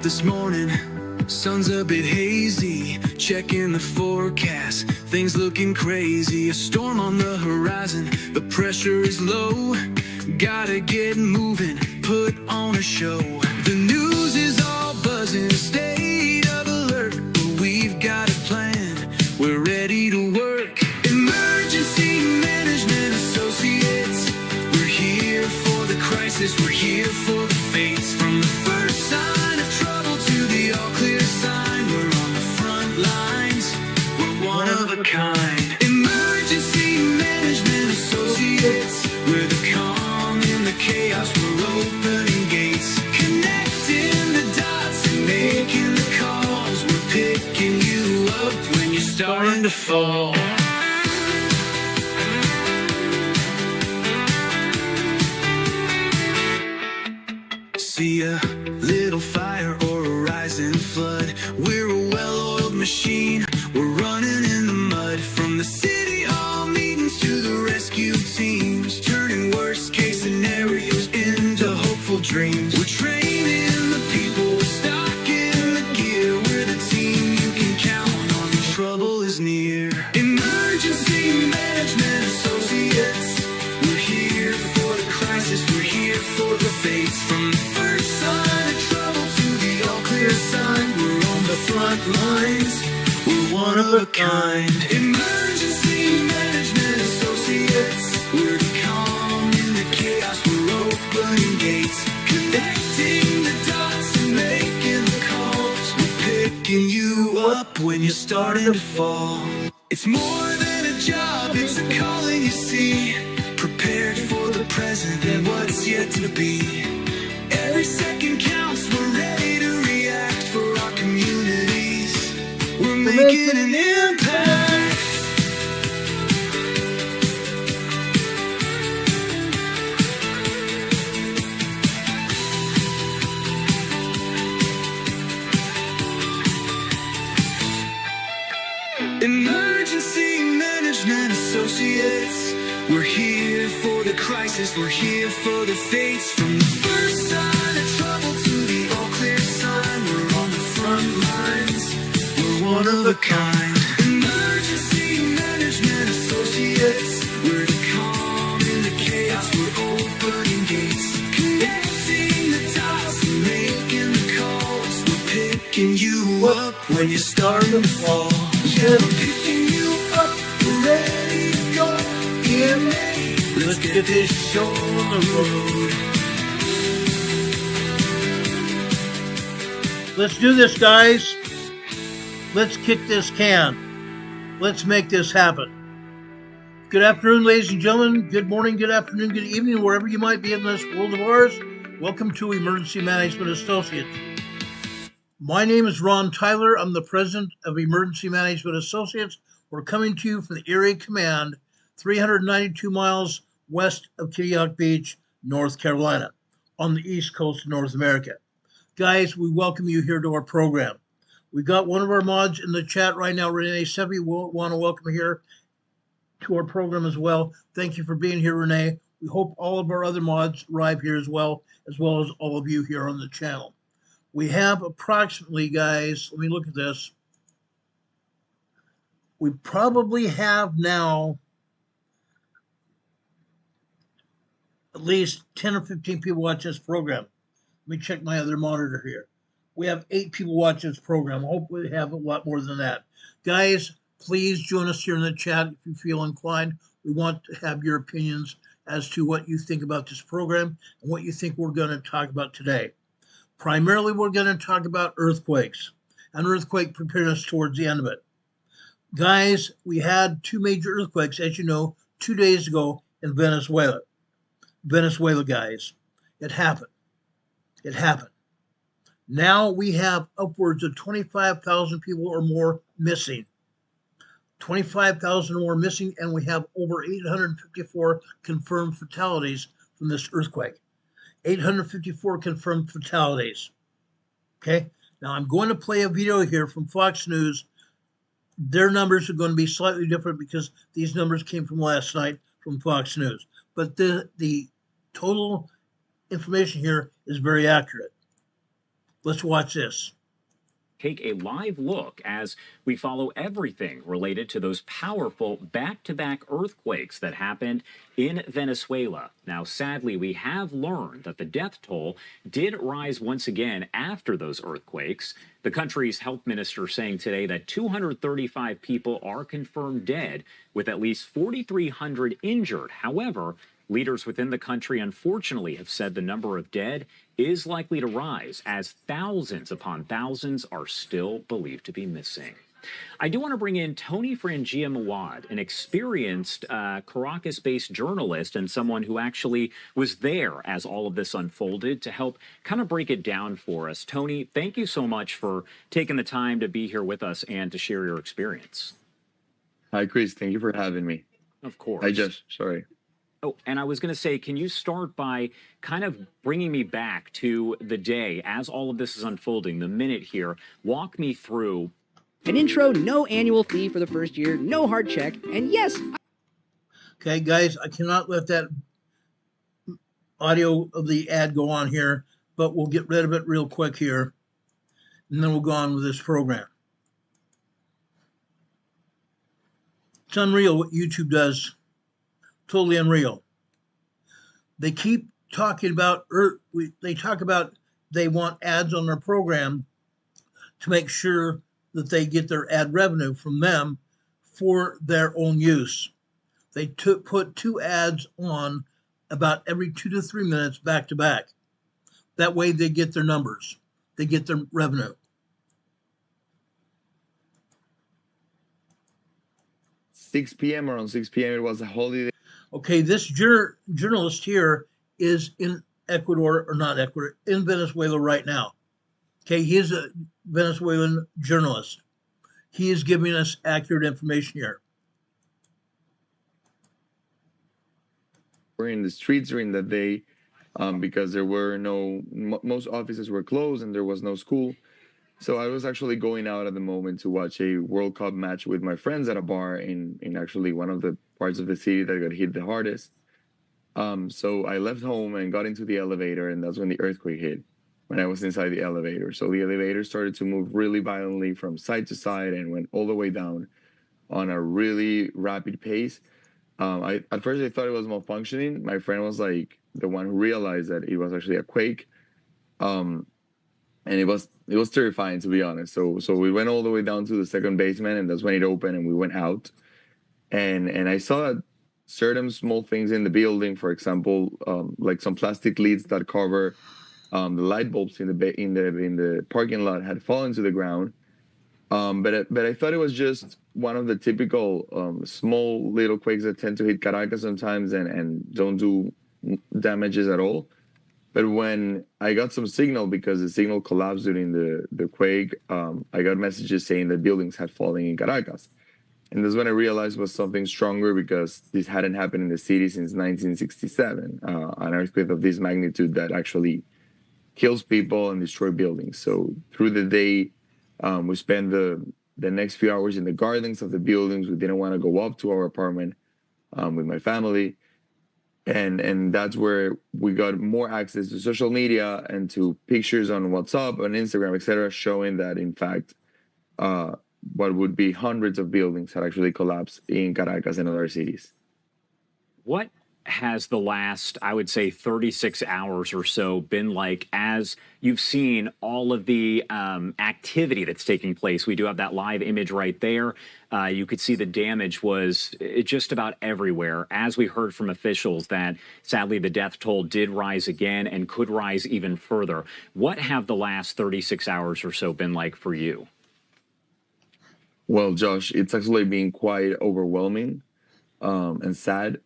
this morning, sun's a bit hazy. Checking the forecast, things looking crazy. A storm on the horizon, the pressure is low. Gotta get moving, put on a show. The news is all buzzing, state of alert, but we've got a plan, we're ready to work. Emergency Management Associates, we're here for the crisis, we're here for the fates. From the first sign of trouble to the all clear sign, we're on the front lines, we're one of a kind. Emergency Management Associates, we're the calm in the chaos, we're opening gates, connecting the dots and making the calls. We're picking you up when you're starting to fall. See a little fire or a rising flood, we're a well-oiled machine, we're running in the mud. From the city hall meetings to the rescue teams, turning worst case scenarios into hopeful dreams. We're training the people, we're stocking the gear, we're the team you can count on when trouble is near. Emergency Management Associates, we're here for the crisis, we're here for the fates. From the first sign of trouble to the all clear sign, we're on the front lines, we're one of a kind. Emergency Management Associates, we're the calm in the chaos, we're opening gates, connecting the dots and making the calls. We're picking you up when you're starting to fall. It's more than a job, it's a calling, you see. Prepared for the present and what's yet to be. Every second counts, we're ready to react for our communities. We're making an impact. Emergency Management Associates, we're here for the crisis, we're here for the fates. From the first sign of trouble to the all clear sign, we're on the front lines, we're one of a kind. Emergency Management Associates, we're the calm in the chaos, we're opening gates, connecting the dots and making the calls. We're picking you up when you're starting to fall. Yeah, we're picking you up, we're ready to go. EMA, let's get this show on the road. Let's do this, guys. Let's kick this can. Let's make this happen. Good afternoon, ladies and gentlemen. Good morning, good afternoon, good evening, wherever you might be in this world of ours. Welcome to Emergency Management Associates. My name is Ron Tyler. I'm the president of Emergency Management Associates. We're coming to you from the Area Command, 392 miles west of Kittiawah Beach, North Carolina, on the east coast of North America. Guys, we welcome you here to our program. We got one of our mods in the chat right now, Renee Sevi. We'll want to welcome here to our program as well. Thank you for being here, Renee. We hope all of our other mods arrive here as well as all of you here on the channel. We have approximately, guys, let me look at this. We probably have now at least 10 or 15 people watching this program. Let me check my other monitor here. We have 8 people watching this program. Hopefully we have a lot more than that. Guys, please join us here in the chat if you feel inclined. We want to have your opinions as to what you think about this program and what you think we're going to talk about today. Primarily, we're going to talk about earthquakes and earthquake preparedness towards the end of it. Guys, we had 2 major earthquakes, as you know, 2 days ago in Venezuela. Venezuela, guys. It happened. It happened. Now we have upwards of 25,000 people or more missing. 25,000 or more missing, and we have over 854 confirmed fatalities from this earthquake. 854 confirmed fatalities. Okay, now I'm going to play a video here from Fox News. Their numbers are going to be slightly different because these numbers came from last night from Fox News. But the total information here is very accurate. Let's watch this. Take a live look as we follow everything related to those powerful back-to-back earthquakes that happened in Venezuela. Now, sadly, we have learned that the death toll did rise once again after those earthquakes. The country's health minister saying today that 235 people are confirmed dead, with at least 4,300 injured. However, leaders within the country, unfortunately, have said the number of dead is likely to rise as thousands upon thousands are still believed to be missing. I do want to bring in Tony Frangia-Mawad, an experienced Caracas-based journalist and someone who actually was there as all of this unfolded to help kind of break it down for us. Tony, thank you so much for taking the time to be here with us and to share your experience. Hi, Chris. Thank you for having me. Of course. Hi, Josh. Sorry. Oh, and I was going to say, can you start by kind of bringing me back to the day as all of this is unfolding, the minute here? Walk me through. An intro, no annual fee for the first year, no hard check, and yes. Okay, guys, I cannot let that audio of the ad go on here, but we'll get rid of it real quick here, and then we'll go on with this program. It's unreal what YouTube does. Totally unreal. They keep talking about they want ads on their program to make sure that they get their ad revenue from them for their own use. They put 2 ads on about every 2 to 3 minutes back to back. That way they get their numbers. They get their revenue. Around 6 p.m. It was a holiday. Okay, this journalist here is in Ecuador, or not Ecuador, in Venezuela right now. Okay, he is a Venezuelan journalist. He is giving us accurate information here. We're in the streets during that day because there were most offices were closed and there was no school. So I was actually going out at the moment to watch a World Cup match with my friends at a bar in actually one of the parts of the city that got hit the hardest. So I left home and got into the elevator, and that's when the earthquake hit, when I was inside the elevator. So the elevator started to move really violently from side to side and went all the way down on a really rapid pace. At first I thought it was malfunctioning. My friend was like the one who realized that it was actually a quake. And it was terrifying, to be honest. So we went all the way down to the second basement, and that's when it opened, and we went out. And I saw certain small things in the building, for example, like some plastic lids that cover the light bulbs in the parking lot had fallen to the ground. But I thought it was just one of the typical small little quakes that tend to hit Caracas sometimes and don't do damages at all. But when I got some signal, because the signal collapsed during the quake, I got messages saying that buildings had fallen in Caracas. And that's when I realized it was something stronger, because this hadn't happened in the city since 1967, an earthquake of this magnitude that actually kills people and destroys buildings. So through the day, we spent the next few hours in the gardens of the buildings. We didn't want to go up to our apartment with my family. And that's where we got more access to social media and to pictures on WhatsApp, on Instagram, etc., showing that, in fact, what would be hundreds of buildings had actually collapsed in Caracas and other cities. What has the last, I would say, 36 hours or so been like as you've seen all of the activity that's taking place? We do have that live image right there. You could see the damage was just about everywhere. As we heard from officials that sadly the death toll did rise again and could rise even further. What have the last 36 hours or so been like for you? Well, Josh, it's actually been quite overwhelming and sad,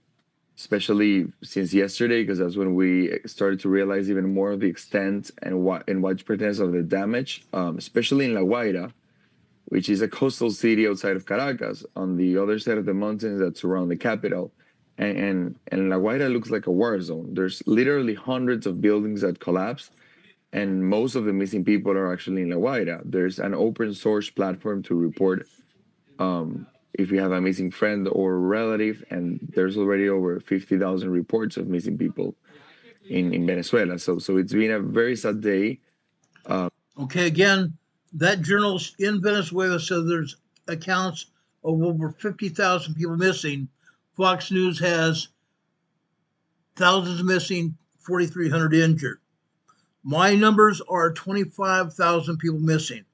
especially since yesterday, because that's when we started to realize even more of the extent and widespreadness of the damage, especially in La Guaira, which is a coastal city outside of Caracas, on the other side of the mountains that surround the capital. And La Guaira looks like a war zone. There's literally hundreds of buildings that collapsed, and most of the missing people are actually in La Guaira. There's an open source platform to report if you have a missing friend or relative, and there's already over 50,000 reports of missing people in Venezuela. So it's been a very sad day. Okay, again, that journal in Venezuela says there's accounts of over 50,000 people missing. Fox News has thousands missing, 4,300 injured. My numbers are 25,000 people missing.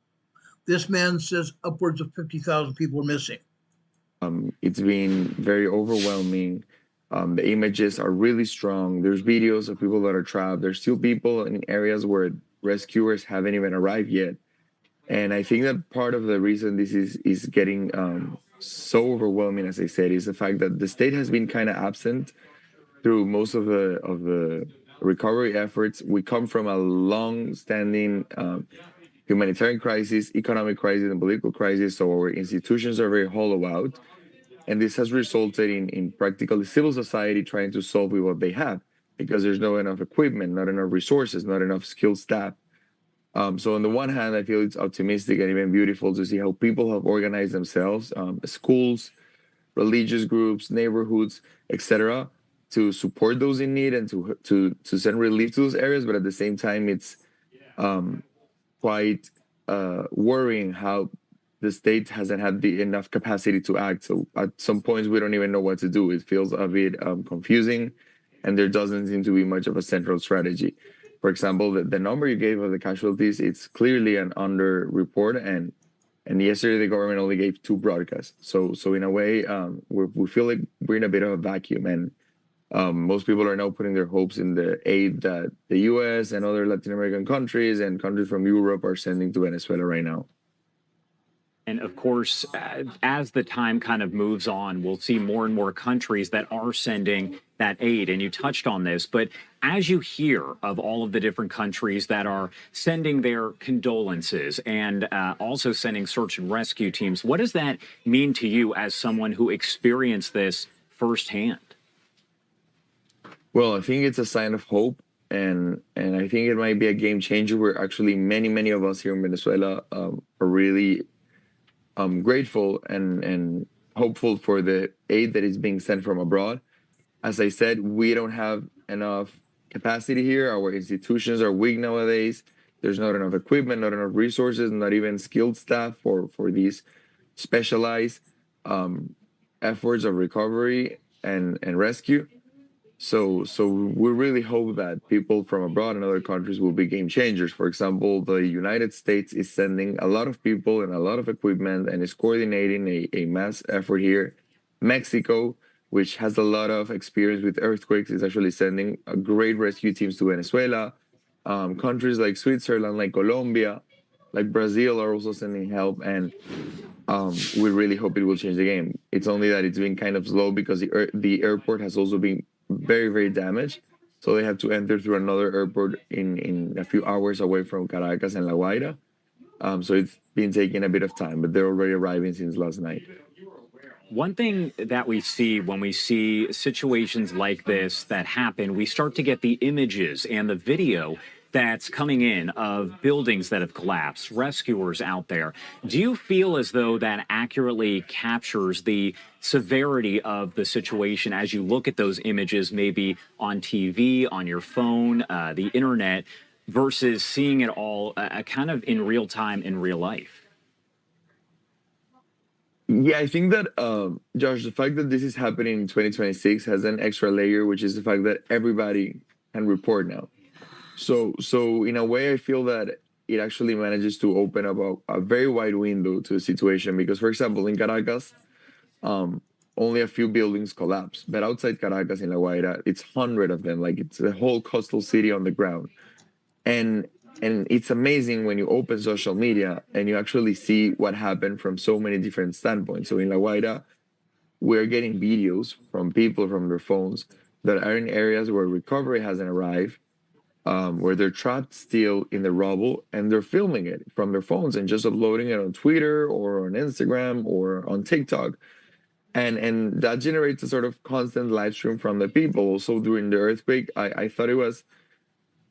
This man says upwards of 50,000 people are missing. It's been very overwhelming. The images are really strong. There's videos of people that are trapped. There's still people in areas where rescuers haven't even arrived yet. And I think that part of the reason this is getting so overwhelming, as I said, is the fact that the state has been kind of absent through most of the recovery efforts. We come from a long-standing humanitarian crisis, economic crisis, and political crisis, so our institutions are very hollow out. And this has resulted in practically civil society trying to solve with what they have, because there's not enough equipment, not enough resources, not enough skilled staff. So on the one hand, I feel it's optimistic and even beautiful to see how people have organized themselves, schools, religious groups, neighborhoods, etc., to support those in need and to send relief to those areas. But at the same time, it's quite worrying how the state hasn't had enough capacity to act. So at some points, we don't even know what to do. It feels a bit confusing, and there doesn't seem to be much of a central strategy. For example, the number you gave of the casualties, it's clearly an under-report, and yesterday the government only gave 2 broadcasts. So in a way, we feel like we're in a bit of a vacuum, and most people are now putting their hopes in the aid that the U.S. and other Latin American countries and countries from Europe are sending to Venezuela right now. And of course, as the time kind of moves on, we'll see more and more countries that are sending that aid. And you touched on this, but as you hear of all of the different countries that are sending their condolences and also sending search and rescue teams, what does that mean to you as someone who experienced this firsthand? Well, I think it's a sign of hope, and I think it might be a game changer where actually many of us here in Venezuela are really grateful and hopeful for the aid that is being sent from abroad. As I said, we don't have enough capacity here. Our institutions are weak nowadays. There's not enough equipment, not enough resources, not even skilled staff for these specialized efforts of recovery and rescue. So we really hope that people from abroad and other countries will be game changers. For example, the United States is sending a lot of people and a lot of equipment and is coordinating a mass effort here. Mexico, which has a lot of experience with earthquakes, is actually sending a great rescue teams to Venezuela. Countries like Switzerland, like Colombia, like Brazil are also sending help, and we really hope it will change the game. It's only that it's been kind of slow because the airport has also been very damaged, so they have to enter through another airport in a few hours away from Caracas and La Guaira. So it's been taking a bit of time, but they're already arriving since last night. One thing that we see when we see situations like this that happen, we start to get the images and the video that's coming in of buildings that have collapsed, rescuers out there. Do you feel as though that accurately captures the severity of the situation as you look at those images, maybe on TV, on your phone, the internet, versus seeing it all kind of in real time, in real life? Yeah, I think that, Josh, the fact that this is happening in 2026 has an extra layer, which is the fact that everybody can report now. So in a way, I feel that it actually manages to open up a very wide window to the situation. Because, for example, in Caracas, only a few buildings collapsed. But outside Caracas, in La Guaira, it's 100 of them. Like, it's a whole coastal city on the ground. And it's amazing when you open social media and you actually see what happened from so many different standpoints. So in La Guaira, we're getting videos from people from their phones that are in areas where recovery hasn't arrived, where they're trapped still in the rubble, and they're filming it from their phones and just uploading it on Twitter or on Instagram or on TikTok. And that generates a sort of constant live stream from the people. Also during the earthquake, I thought it was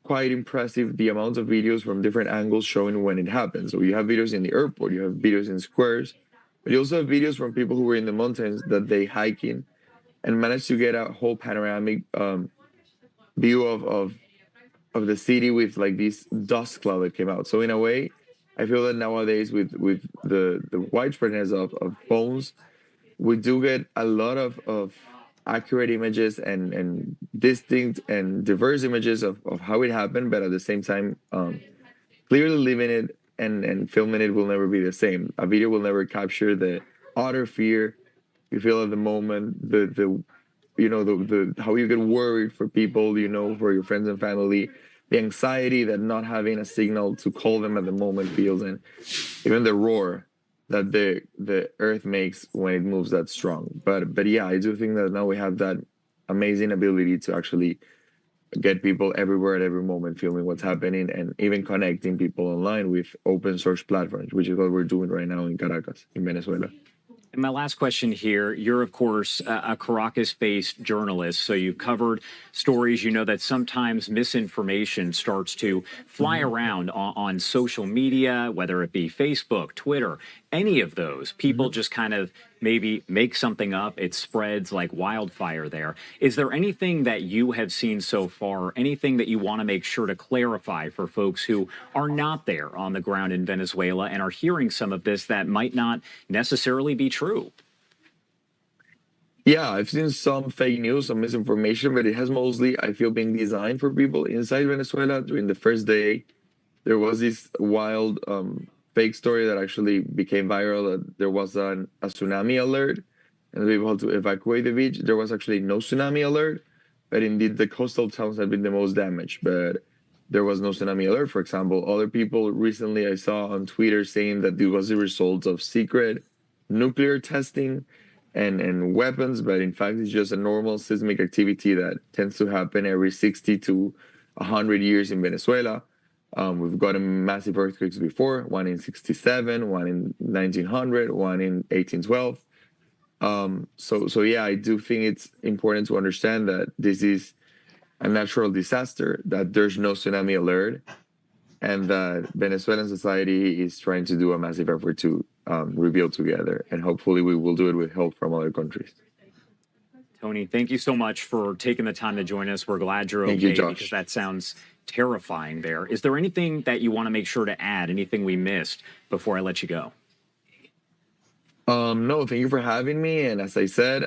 quite impressive the amount of videos from different angles showing when it happened. So you have videos in the airport, you have videos in squares, but you also have videos from people who were in the mountains that they hiking and managed to get a whole panoramic view of the city with like this dust cloud that came out. So in a way, I feel that nowadays with the widespreadness of phones, we do get a lot of accurate images and distinct and diverse images of how it happened, but at the same time, clearly living it and filming it will never be the same. A video will never capture the utter fear you feel at the moment, the how you get worried for people, for your friends and family, the anxiety that not having a signal to call them at the moment feels, and even the roar that the earth makes when it moves that strong. But yeah, I do think that now we have that amazing ability to actually get people everywhere at every moment filming what's happening, and even connecting people online with open source platforms, which is what we're doing right now in Caracas, in Venezuela. And my last question here, you're, of course, a Caracas-based journalist, so you've covered stories. You know that sometimes misinformation starts to fly around on social media, whether it be Facebook, Twitter, any of those. People just kind of maybe make something up. It spreads like wildfire there. Is there anything that you have seen so far, anything that you want to make sure to clarify for folks who are not there on the ground in Venezuela and are hearing some of this that might not necessarily be true? Yeah, I've seen some fake news, some misinformation, but it has mostly, I feel, been designed for people inside Venezuela. During the first day, there was this wild fake story that actually became viral, that there was a tsunami alert and people had to evacuate the beach. There was actually no tsunami alert, but indeed the coastal towns have been the most damaged, but there was no tsunami alert, for example. Other people recently I saw on Twitter saying that it was the result of secret nuclear testing and weapons, but in fact it's just a normal seismic activity that tends to happen every 60 to 100 years in Venezuela. We've gotten massive earthquakes before, one in 67, one in 1900, one in 1812. So yeah, I do think it's important to understand that this is a natural disaster, that there's no tsunami alert, and that Venezuelan society is trying to do a massive effort to rebuild together, and hopefully we will do it with help from other countries. Tony, thank you so much for taking the time to join us. We're glad you're Thank okay, you, Josh. because that sounds terrifying there. Is there anything that you want to make sure to add, anything we missed before I let you go? No, thank you for having me. And as I said,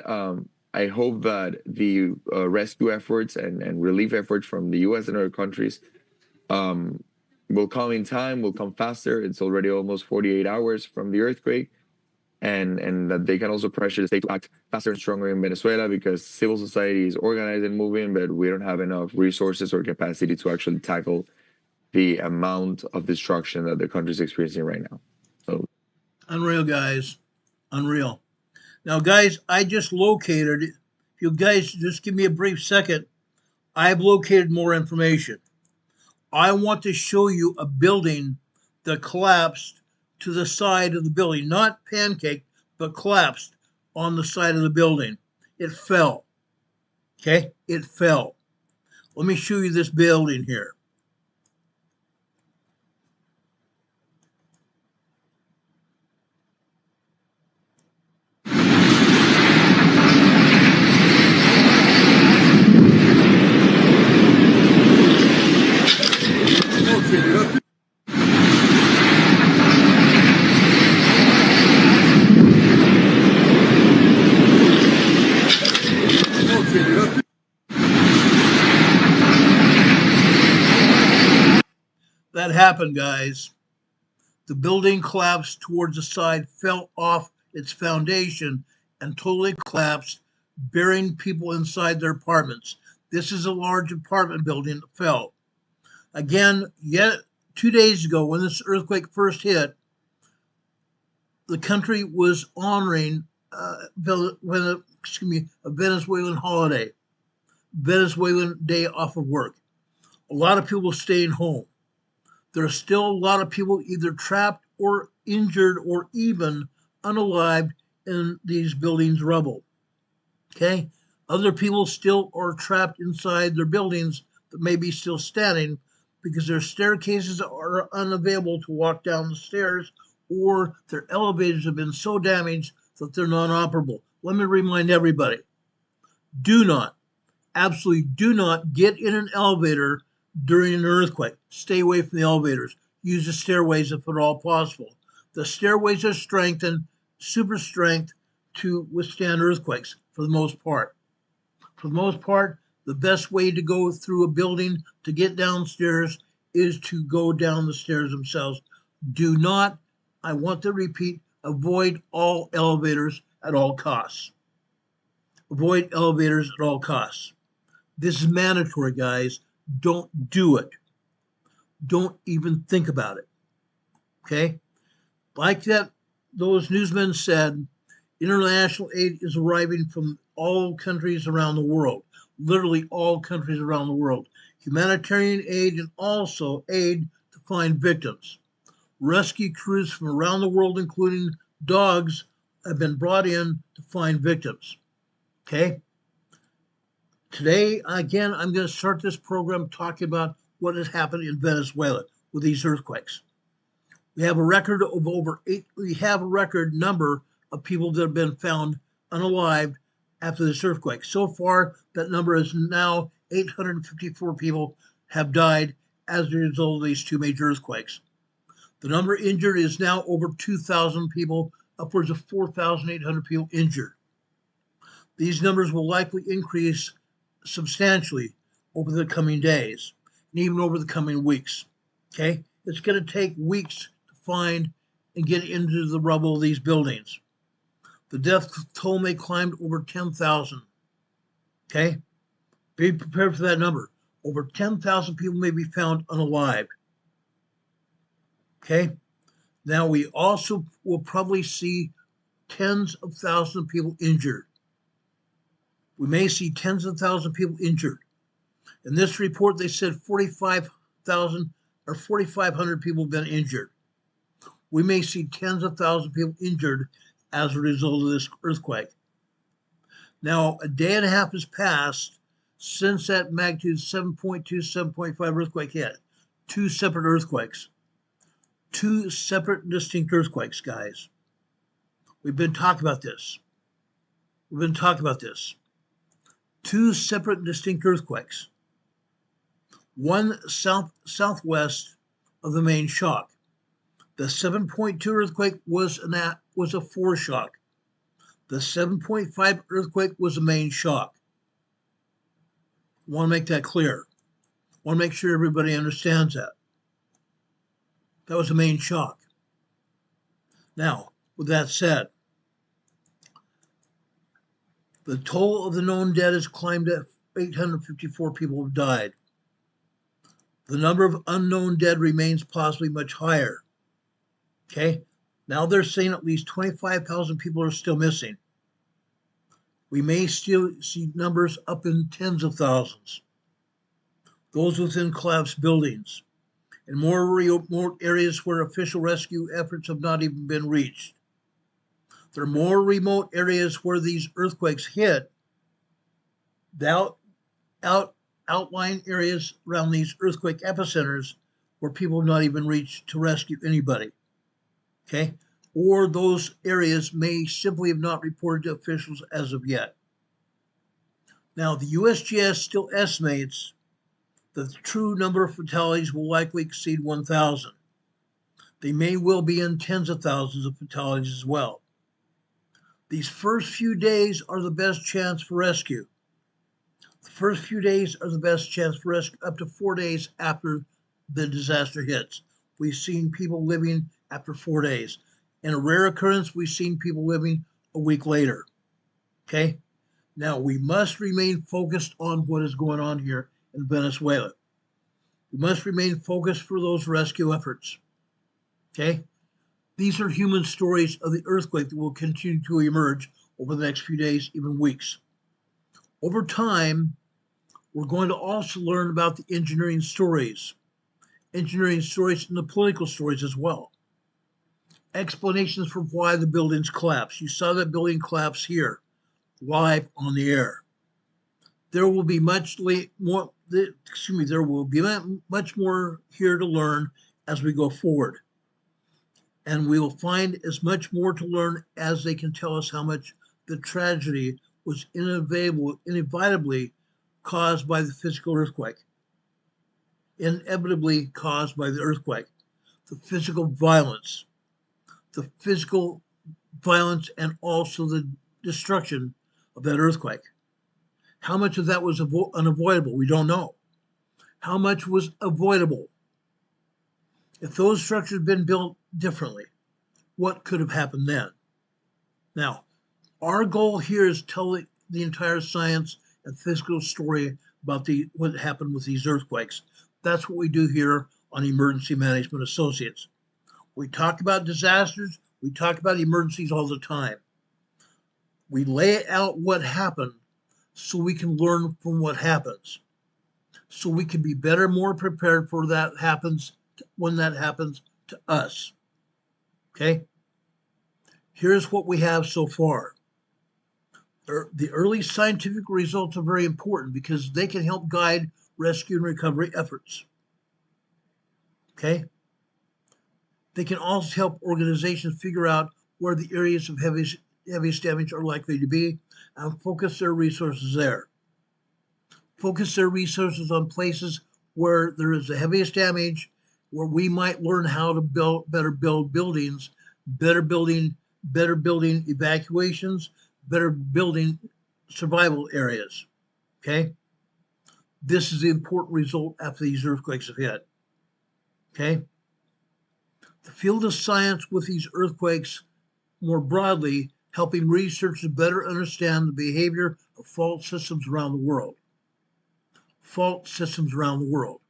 I hope that the rescue efforts and relief efforts from the U.S. and other countries will come in time, will come faster. It's already almost 48 hours from the earthquake. And that they can also pressure the state to act faster and stronger in Venezuela, because civil society is organized and moving, but we don't have enough resources or capacity to actually tackle the amount of destruction that the country is experiencing right now. So, Unreal, guys. Unreal. Now, guys, I just located, if you guys just give me a brief second, I've located more information. I want to show you a building that collapsed to the side of the building, not pancaked, but collapsed on the side of the building. It fell. Okay? It fell. Let me show you this building here. That happened, guys. The building collapsed towards the side, fell off its foundation, and totally collapsed, burying people inside their apartments. This is a large apartment building that fell. Again, yet 2 days ago, when this earthquake first hit, the country was honoring a Venezuelan holiday, Venezuelan day off of work. A lot of people staying home. There are still a lot of people either trapped or injured or even unalived in these buildings' rubble. Okay? Other people still are trapped inside their buildings that may be still standing because their staircases are unavailable to walk down the stairs, or their elevators have been so damaged that they're non-operable. Let me remind everybody, do not, absolutely do not get in an elevator during an earthquake. Stay away from the elevators. Use the stairways if at all possible. The stairways are strengthened, super strength, to withstand earthquakes for the most part. For the most part, the best way to go through a building to get downstairs is to go down the stairs themselves. Do not, I want to repeat, avoid all elevators at all costs. Avoid elevators at all costs. This is mandatory, guys. Don't do it. Don't even think about it. Okay? Like that, those newsmen said, international aid is arriving from all countries around the world, literally all countries around the world. Humanitarian aid and also aid to find victims. Rescue crews from around the world, including dogs, have been brought in to find victims. Okay? Today, again, I'm going to start this program talking about what has happened in Venezuela with these earthquakes. We have a record of we have a record number of people that have been found unalived after this earthquake. So far, that number is now 854 people have died as a result of these two major earthquakes. The number injured is now over 2,000 people, upwards of 4,800 people injured. These numbers will likely increase substantially over the coming days and even over the coming weeks. Okay? It's going to take weeks to find and get into the rubble of these buildings. The death toll may climb to over 10,000. Okay? Be prepared for that number. Over 10,000 people may be found unalived. Okay? Now, we also will probably see tens of thousands of people injured. We may see tens of thousands of people injured. In this report, they said 45,000 or 4,500 people have been injured. We may see tens of thousands of people injured as a result of this earthquake. Now, a day and a half has passed since that magnitude 7.2, 7.5 earthquake hit. Two separate earthquakes. Two separate distinct earthquakes, guys. We've been talking about this. Two separate distinct earthquakes. One southwest of the main shock. The 7.2 earthquake was a foreshock. The 7.5 earthquake was a main shock. I want to make that clear. I want to make sure everybody understands that. That was a main shock. Now, with that said, the toll of the known dead has climbed to 854 people have died. The number of unknown dead remains possibly much higher. Okay? Now they're saying at least 25,000 people are still missing. We may still see numbers up in tens of thousands. Those within collapsed buildings, and more remote areas where official rescue efforts have not even been reached. There are more remote areas where these earthquakes hit. The outlying areas around these earthquake epicenters where people have not even reached to rescue anybody. Okay? Or those areas may simply have not reported to officials as of yet. Now, the USGS still estimates that the true number of fatalities will likely exceed 1,000. They may well be in tens of thousands of fatalities as well. These first few days are the best chance for rescue. The first few days are the best chance for rescue, up to 4 days after the disaster hits. We've seen people living after 4 days. In a rare occurrence, we've seen people living a week later. Okay? Now, we must remain focused on what is going on here in Venezuela. We must remain focused for those rescue efforts. Okay? These are human stories of the earthquake that will continue to emerge over the next few days, even weeks. Over time, we're going to also learn about the engineering stories and the political stories as well. Explanations for why the buildings collapsed. You saw that building collapse here, live on the air. There will be much more here to learn as we go forward. And we will find as much more to learn as they can tell us how much the tragedy was inevitably caused by the physical earthquake. inevitably caused by the earthquake. The physical violence and also the destruction of that earthquake. How much of that was unavoidable? We don't know. How much was avoidable? If those structures had been built differently, what could have happened then? Now, our goal here is telling the entire science and physical story about what happened with these earthquakes. That's what we do here on Emergency Management Associates. We talk about disasters, we talk about emergencies all the time. We lay out what happened so we can learn from what happens. So we can be better, more prepared for that happens when that happens to us. Okay? Here's what we have so far. The early scientific results are very important because they can help guide rescue and recovery efforts. Okay? They can also help organizations figure out where the areas of heaviest damage are likely to be and focus their resources there. Focus their resources on places where there is the heaviest damage, where we might learn how to better build buildings, better building evacuations, better building survival areas. Okay? This is the important result after these earthquakes have hit. Okay? The field of science with these earthquakes more broadly, helping researchers better understand the behavior of fault systems around the world. Fault systems around the world.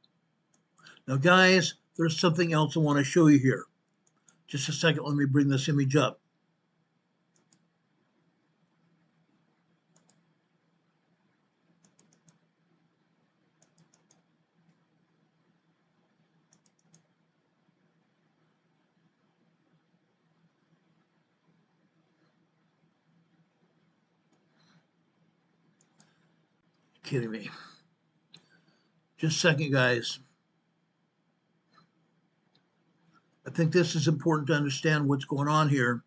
Now, guys, there's something else I want to show you here. Just a second, let me bring this image up. Kidding me. Just a second, guys. I think this is important to understand what's going on here.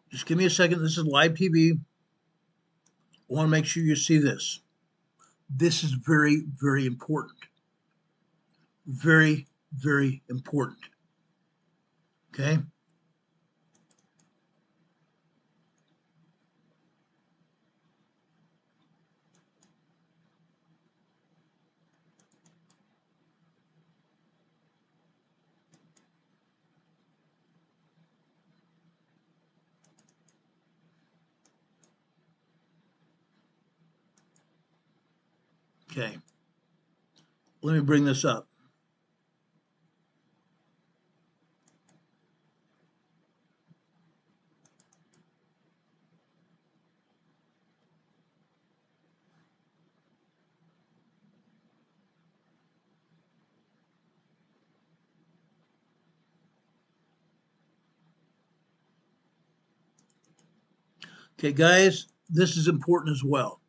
Just give me a second. This is live TV. I want to make sure you see this. This is very, very important. Very, very important. Okay? Okay. Let me bring this up. Okay, guys, this is important as well.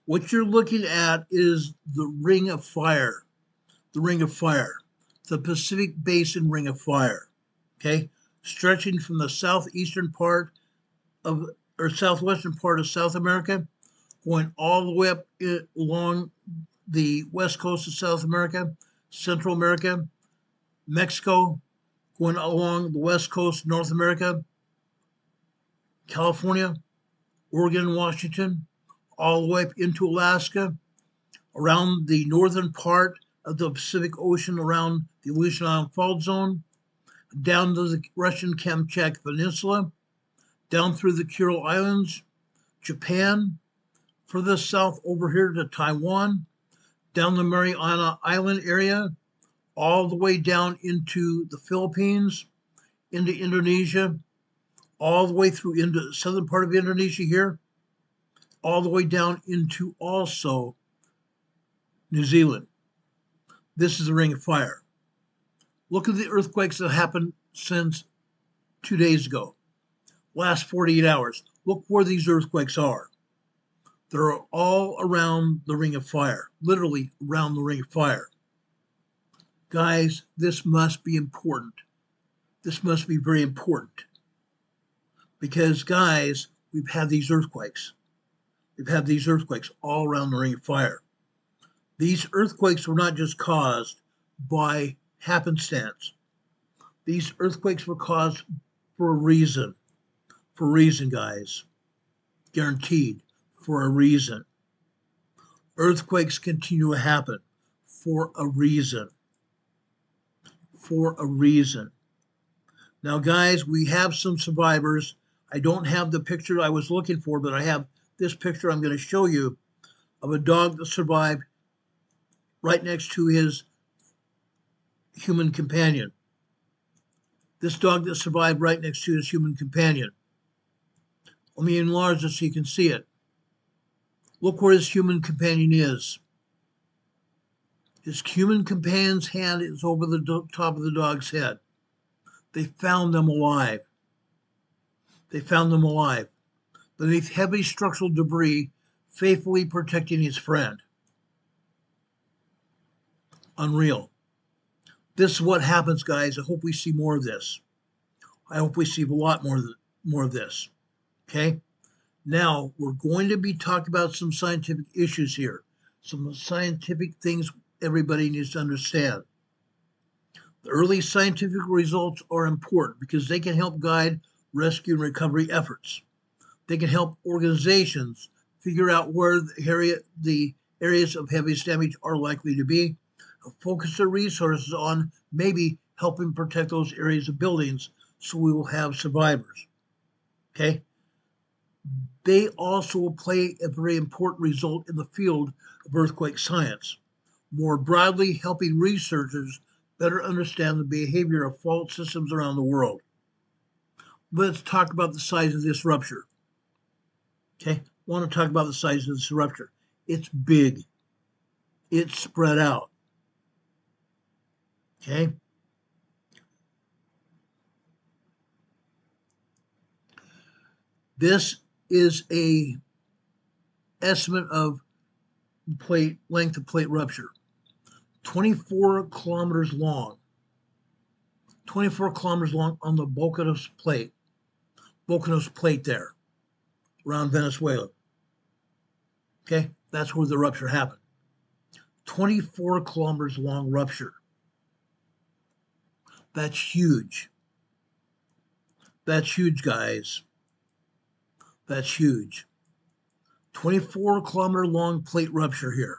What you're looking at is the Ring of Fire. The Ring of Fire. The Pacific Basin Ring of Fire. Okay? Stretching from the southwestern part of South America, going all the way up along the west coast of South America, Central America, Mexico, going along the west coast of North America, California, Oregon, and Washington, all the way up into Alaska, around the northern part of the Pacific Ocean, around the Aleutian Island Fault Zone, down to the Russian Kamchatka Peninsula, down through the Kuril Islands, Japan, further south over here to Taiwan, down the Mariana Island area, all the way down into the Philippines, into Indonesia, all the way through into the southern part of Indonesia here, all the way down into also New Zealand. This is the Ring of Fire. Look at the earthquakes that happened since 2 days ago, last 48 hours. Look where these earthquakes are. They're all around the Ring of Fire, literally around the Ring of Fire. Guys, this must be important. This must be very important. Because, guys, we've had these earthquakes. We've had these earthquakes all around the Ring of Fire. These earthquakes were not just caused by happenstance. These earthquakes were caused for a reason. For a reason, guys. Guaranteed. For a reason. Earthquakes continue to happen for a reason. For a reason. Now, guys, we have some survivors. I don't have the picture I was looking for, but I have this picture I'm going to show you of a dog that survived right next to his human companion. This dog that survived right next to his human companion. Let me enlarge this so you can see it. Look where his human companion is. His human companion's hand is over the top of the dog's head. They found them alive. They found them alive beneath heavy structural debris, faithfully protecting his friend. Unreal. This is what happens, guys. I hope we see more of this. I hope we see a lot more of this. Okay? Now, we're going to be talking about some scientific issues here. Some scientific things everybody needs to understand. The early scientific results are important because they can help guide rescue and recovery efforts. They can help organizations figure out where the areas of heaviest damage are likely to be, focus their resources on maybe helping protect those areas of buildings so we will have survivors. Okay? They also will play a very important result in the field of earthquake science, more broadly helping researchers better understand the behavior of fault systems around the world. Let's talk about the size of this rupture. Okay, I want to talk about the size of this rupture. It's big. It's spread out. Okay. This is a estimate of length of plate rupture. 24 kilometers long. 24 kilometers long on the Volcanos plate. Volcanos plate there, around Venezuela. Okay, that's where the rupture happened. 24 kilometers long rupture. That's huge. That's huge, guys. That's huge. 24 kilometer long plate rupture here.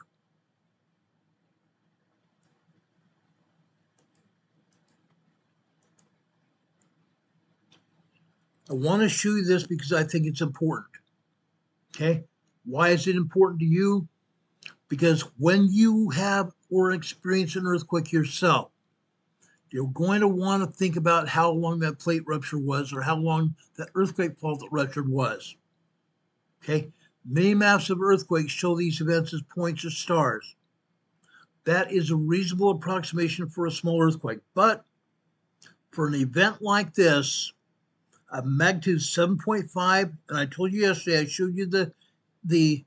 I want to show you this because I think it's important. Okay? Why is it important to you? Because when you have or experience an earthquake yourself, you're going to want to think about how long that plate rupture was or how long that earthquake fault that ruptured was. Okay? Many maps of earthquakes show these events as points or stars. That is a reasonable approximation for a small earthquake. But for an event like this, a magnitude 7.5, and I told you yesterday, I showed you the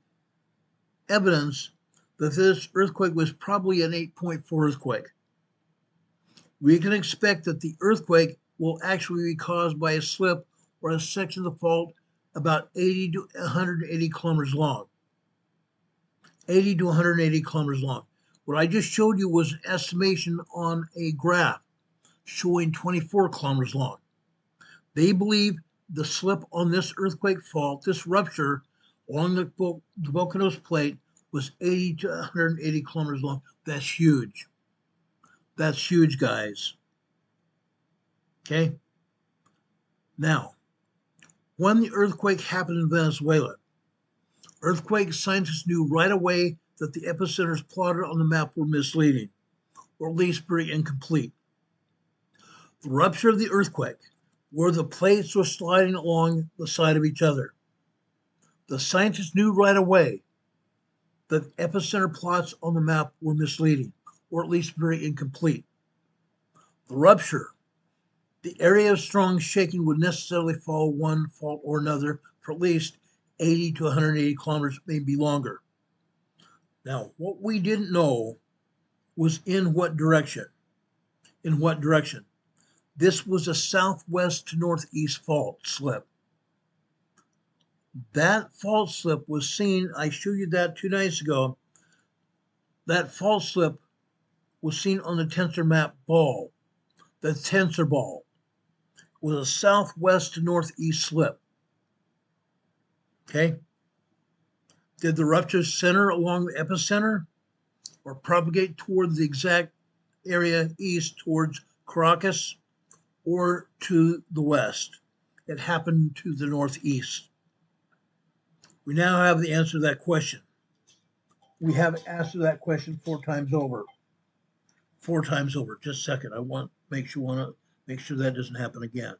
evidence that this earthquake was probably an 8.4 earthquake. We can expect that the earthquake will actually be caused by a slip or a section of the fault about 80 to 180 kilometers long. 80 to 180 kilometers long. What I just showed you was an estimation on a graph showing 24 kilometers long. They believe the slip on this earthquake fault, this rupture along the Volcanos plate, was 80 to 180 kilometers long. That's huge. That's huge, guys. Okay? Now, when the earthquake happened in Venezuela, earthquake scientists knew right away that the epicenters plotted on the map were misleading, or at least very incomplete. The rupture of the earthquake, where the plates were sliding along the side of each other. The scientists knew right away that epicenter plots on the map were misleading, or at least very incomplete. The rupture, the area of strong shaking would necessarily follow one fault or another for at least 80 to 180 kilometers, maybe longer. Now, what we didn't know was in what direction. In what direction? This was a southwest to northeast fault slip. That fault slip was seen, I showed you that 2 nights ago. That fault slip was seen on the tensor map ball. The tensor ball was a southwest to northeast slip. Okay? Did the rupture center along the epicenter or propagate toward the exact area east towards Caracas or to the west? It happened to the northeast. We now have the answer to that question. We have answered that question 4 times over. 4 times over. Just a second. I want to make sure that doesn't happen again.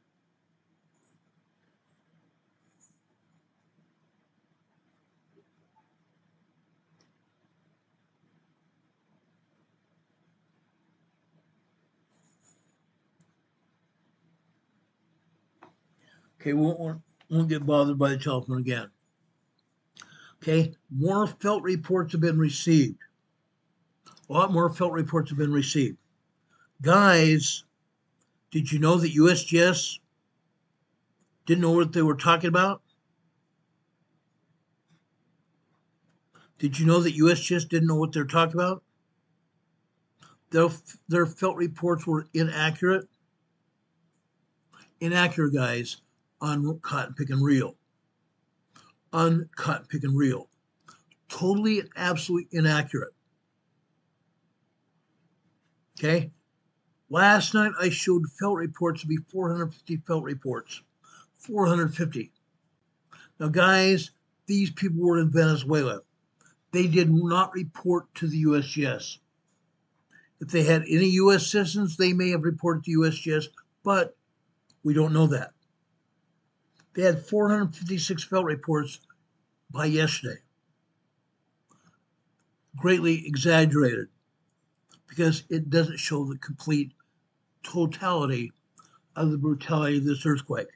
Okay, we won't get bothered by the telephone again. Okay, more felt reports have been received. A lot more felt reports have been received. Guys, did you know that USGS didn't know what they were talking about? Did you know that USGS didn't know what they're talking about? Their felt reports were inaccurate. Inaccurate, guys, on cotton picking reel. On cotton picking reel. Totally and absolutely inaccurate. Okay? Last night I showed felt reports to be 450 felt reports. 450. Now, guys, these people were in Venezuela. They did not report to the USGS. If they had any U.S. citizens, they may have reported to USGS, but we don't know that. They had 456 felt reports by yesterday. Greatly exaggerated because it doesn't show the complete totality of the brutality of this earthquake.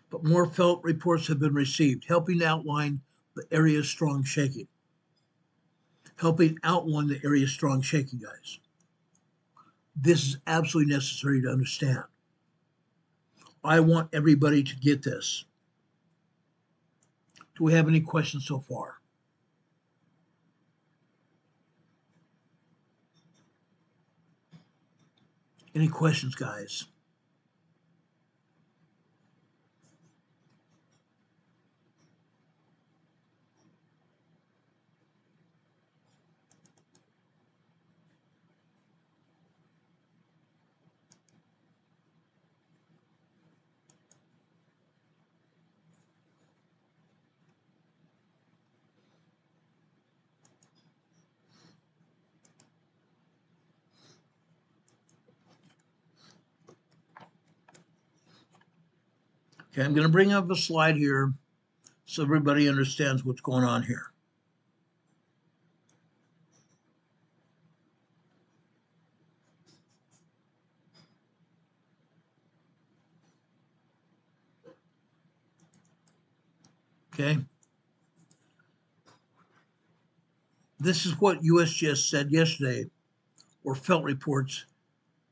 But more felt reports have been received, helping outline the area's strong shaking. Helping outline the area's strong shaking, guys. This is absolutely necessary to understand. I want everybody to get this. Do we have any questions so far? Any questions, guys? Okay, I'm going to bring up a slide here so everybody understands what's going on here. Okay. This is what USGS said yesterday, or felt reports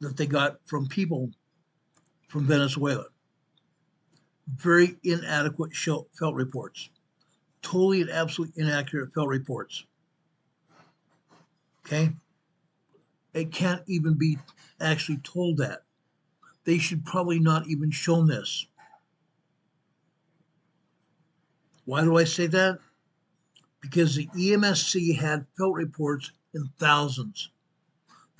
that they got from people from Venezuela. Very inadequate felt reports. Totally and absolutely inaccurate felt reports. Okay? It can't even be actually told that. They should probably not even shown this. Why do I say that? Because the EMSC had felt reports in thousands.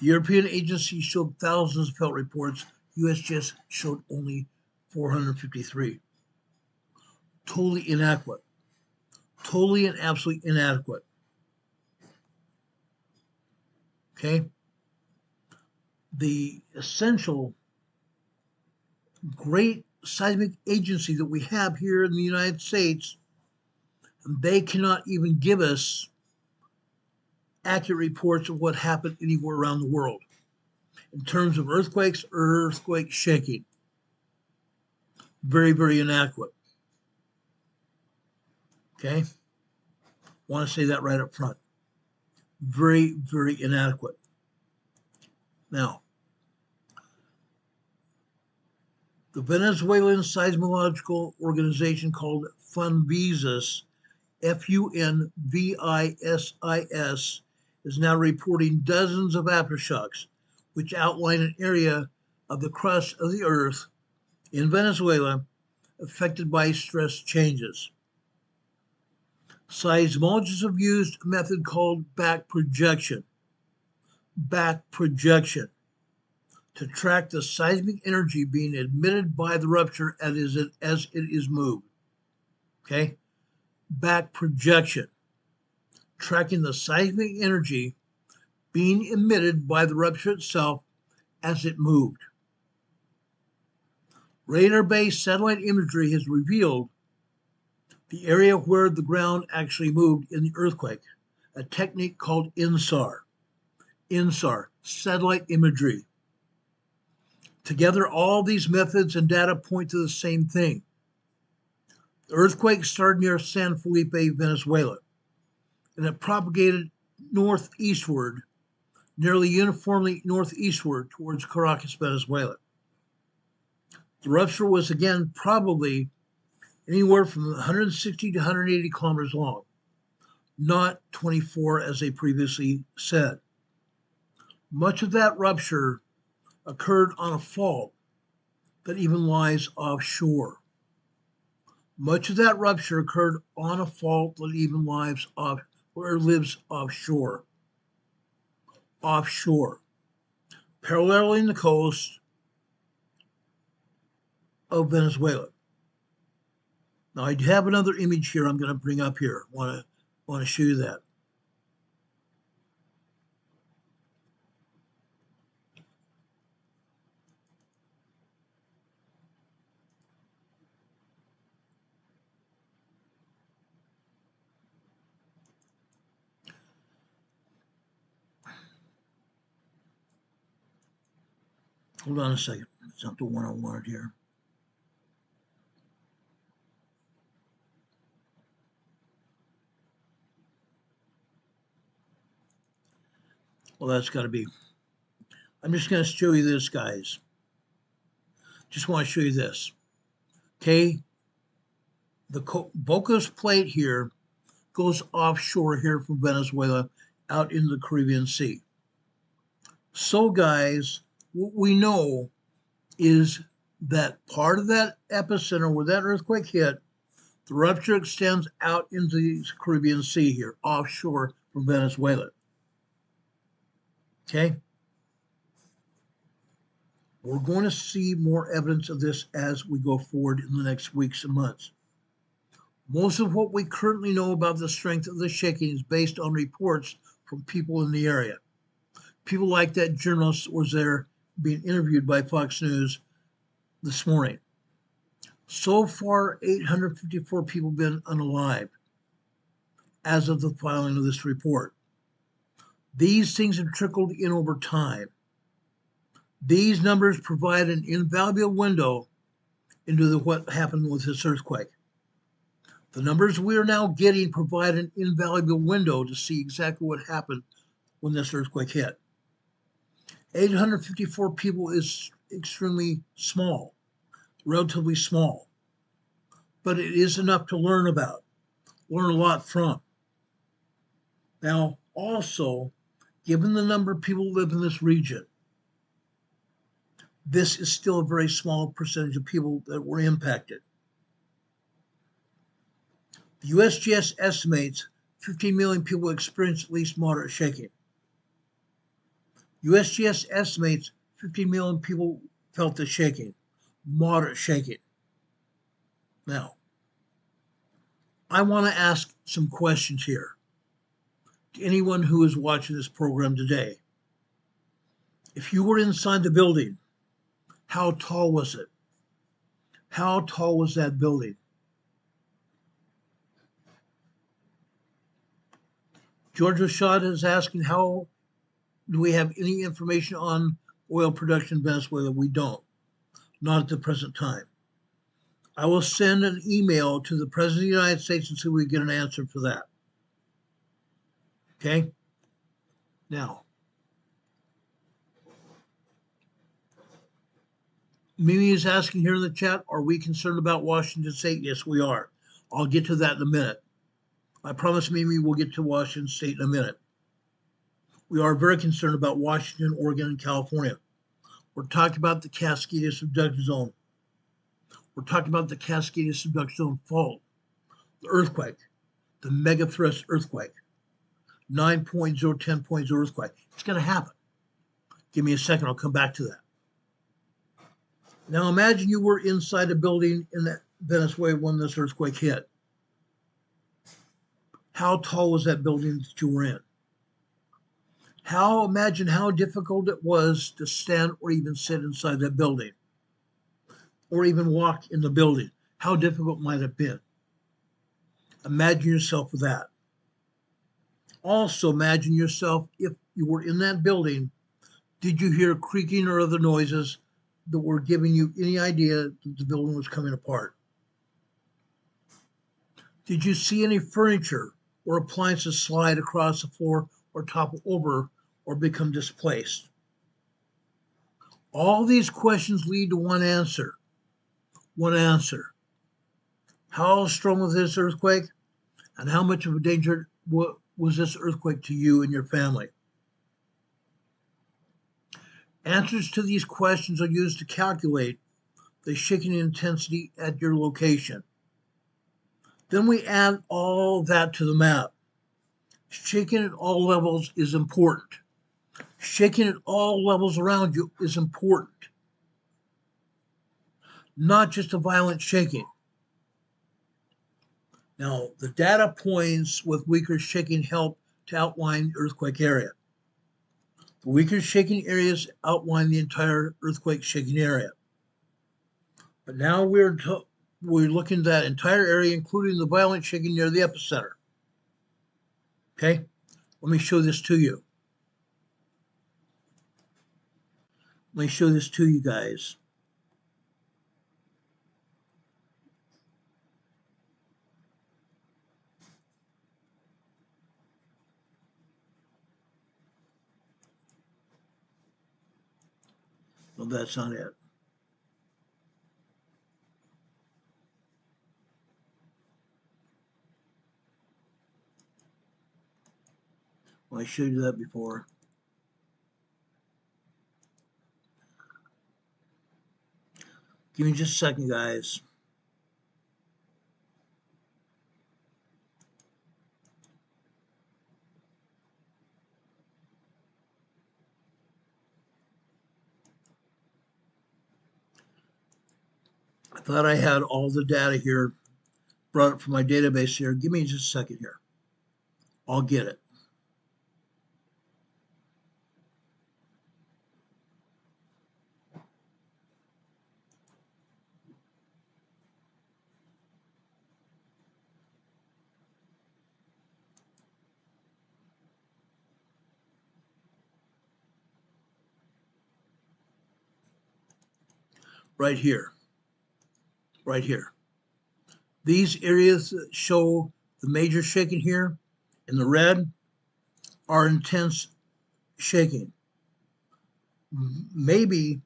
The European agency showed thousands of felt reports. USGS showed only 453. Totally inadequate. Totally and absolutely inadequate. Okay? The essential great seismic agency that we have here in the United States, and they cannot even give us accurate reports of what happened anywhere around the world in terms of earthquakes or earthquake shaking. Very, very inadequate. Okay? Want to say that right up front. Very, very inadequate. Now, the Venezuelan seismological organization called FUNVISIS, FUNVISIS, is now reporting dozens of aftershocks, which outline an area of the crust of the earth in Venezuela affected by stress changes. Seismologists have used a method called back projection to track the seismic energy being emitted by the rupture as it is moved. Okay? Back projection, tracking the seismic energy being emitted by the rupture itself as it moved. Radar-based satellite imagery has revealed the area where the ground actually moved in the earthquake, a technique called INSAR, satellite imagery. Together, all these methods and data point to the same thing. The earthquake started near San Felipe, Venezuela, and it propagated northeastward, nearly uniformly northeastward towards Caracas, Venezuela. The rupture was again probably anywhere from 160 to 180 kilometers long, not 24 as they previously said. Much of that rupture occurred on a fault that even lies offshore. Much of that rupture occurred on a fault that even lives offshore. Paralleling the coast of Venezuela. Now I have another image here I'm going to bring up here. Want to show you that. Hold on a second. It's not the one I wanted here. Well, that's got to be. I'm just going to show you this, guys. Just want to show you this. Okay. The Bocas plate here goes offshore here from Venezuela out into the Caribbean Sea. So, guys, what we know is that part of that epicenter where that earthquake hit, the rupture extends out into the Caribbean Sea here, offshore from Venezuela. Okay? We're going to see more evidence of this as we go forward in the next weeks and months. Most of what we currently know about the strength of the shaking is based on reports from people in the area. People like that journalist was there being interviewed by Fox News this morning. So far, 854 people have been unalived as of the filing of this report. These things have trickled in over time. These numbers provide an invaluable window into what happened with this earthquake. The numbers we are now getting provide an invaluable window to see exactly what happened when this earthquake hit. 854 people is extremely small, relatively small, but it is enough to learn about, learn a lot from. Now, also, given the number of people who live in this region, this is still a very small percentage of people that were impacted. The USGS estimates 15 million people experienced at least moderate shaking. USGS estimates 15 million people felt the shaking, moderate shaking. Now, I want to ask some questions here to anyone who is watching this program today. If you were inside the building, how tall was it? How tall was that building? George Rashad is asking, how do we have any information on oil production in Venezuela? We don't, not at the present time. I will send an email to the President of the United States and see if we get an answer for that. Okay? Now, Mimi is asking here in the chat, are we concerned about Washington State? Yes, we are. I'll get to that in a minute. I promise Mimi we'll get to Washington State in a minute. We are very concerned about Washington, Oregon, and California. We're talking about the Cascadia subduction zone. We're talking about the Cascadia subduction zone fault, the earthquake, the mega thrust earthquake, 9.0, 10.0 earthquake. It's going to happen. Give me a second, I'll come back to that. Now imagine you were inside a building in Venezuela when this earthquake hit. How tall was that building that you were in? Imagine how difficult it was to stand or even sit inside that building, or even walk in the building. How difficult might it have been? Imagine yourself with that. Also imagine yourself, if you were in that building, did you hear creaking or other noises that were giving you any idea that the building was coming apart? Did you see any furniture or appliances slide across the floor or topple over or become displaced? All these questions lead to one answer. One answer. How strong was this earthquake? And how much of a danger was this earthquake to you and your family? Answers to these questions are used to calculate the shaking intensity at your location. Then we add all that to the map. Shaking at all levels is important. Shaking at all levels around you is important. Not just a violent shaking. Now, the data points with weaker shaking help to outline the earthquake area. The weaker shaking areas outline the entire earthquake shaking area. But now we're looking at that entire area, including the violent shaking near the epicenter. Okay, let me show this to you. Let me show this to you guys. No, that's not it. Well, I showed you that before. Give me just a second, guys. I thought I had all the data here, brought it from my database here. Give me just a second here. I'll get it. Right here. Right here. These areas that show the major shaking here in the red are intense shaking. Maybe,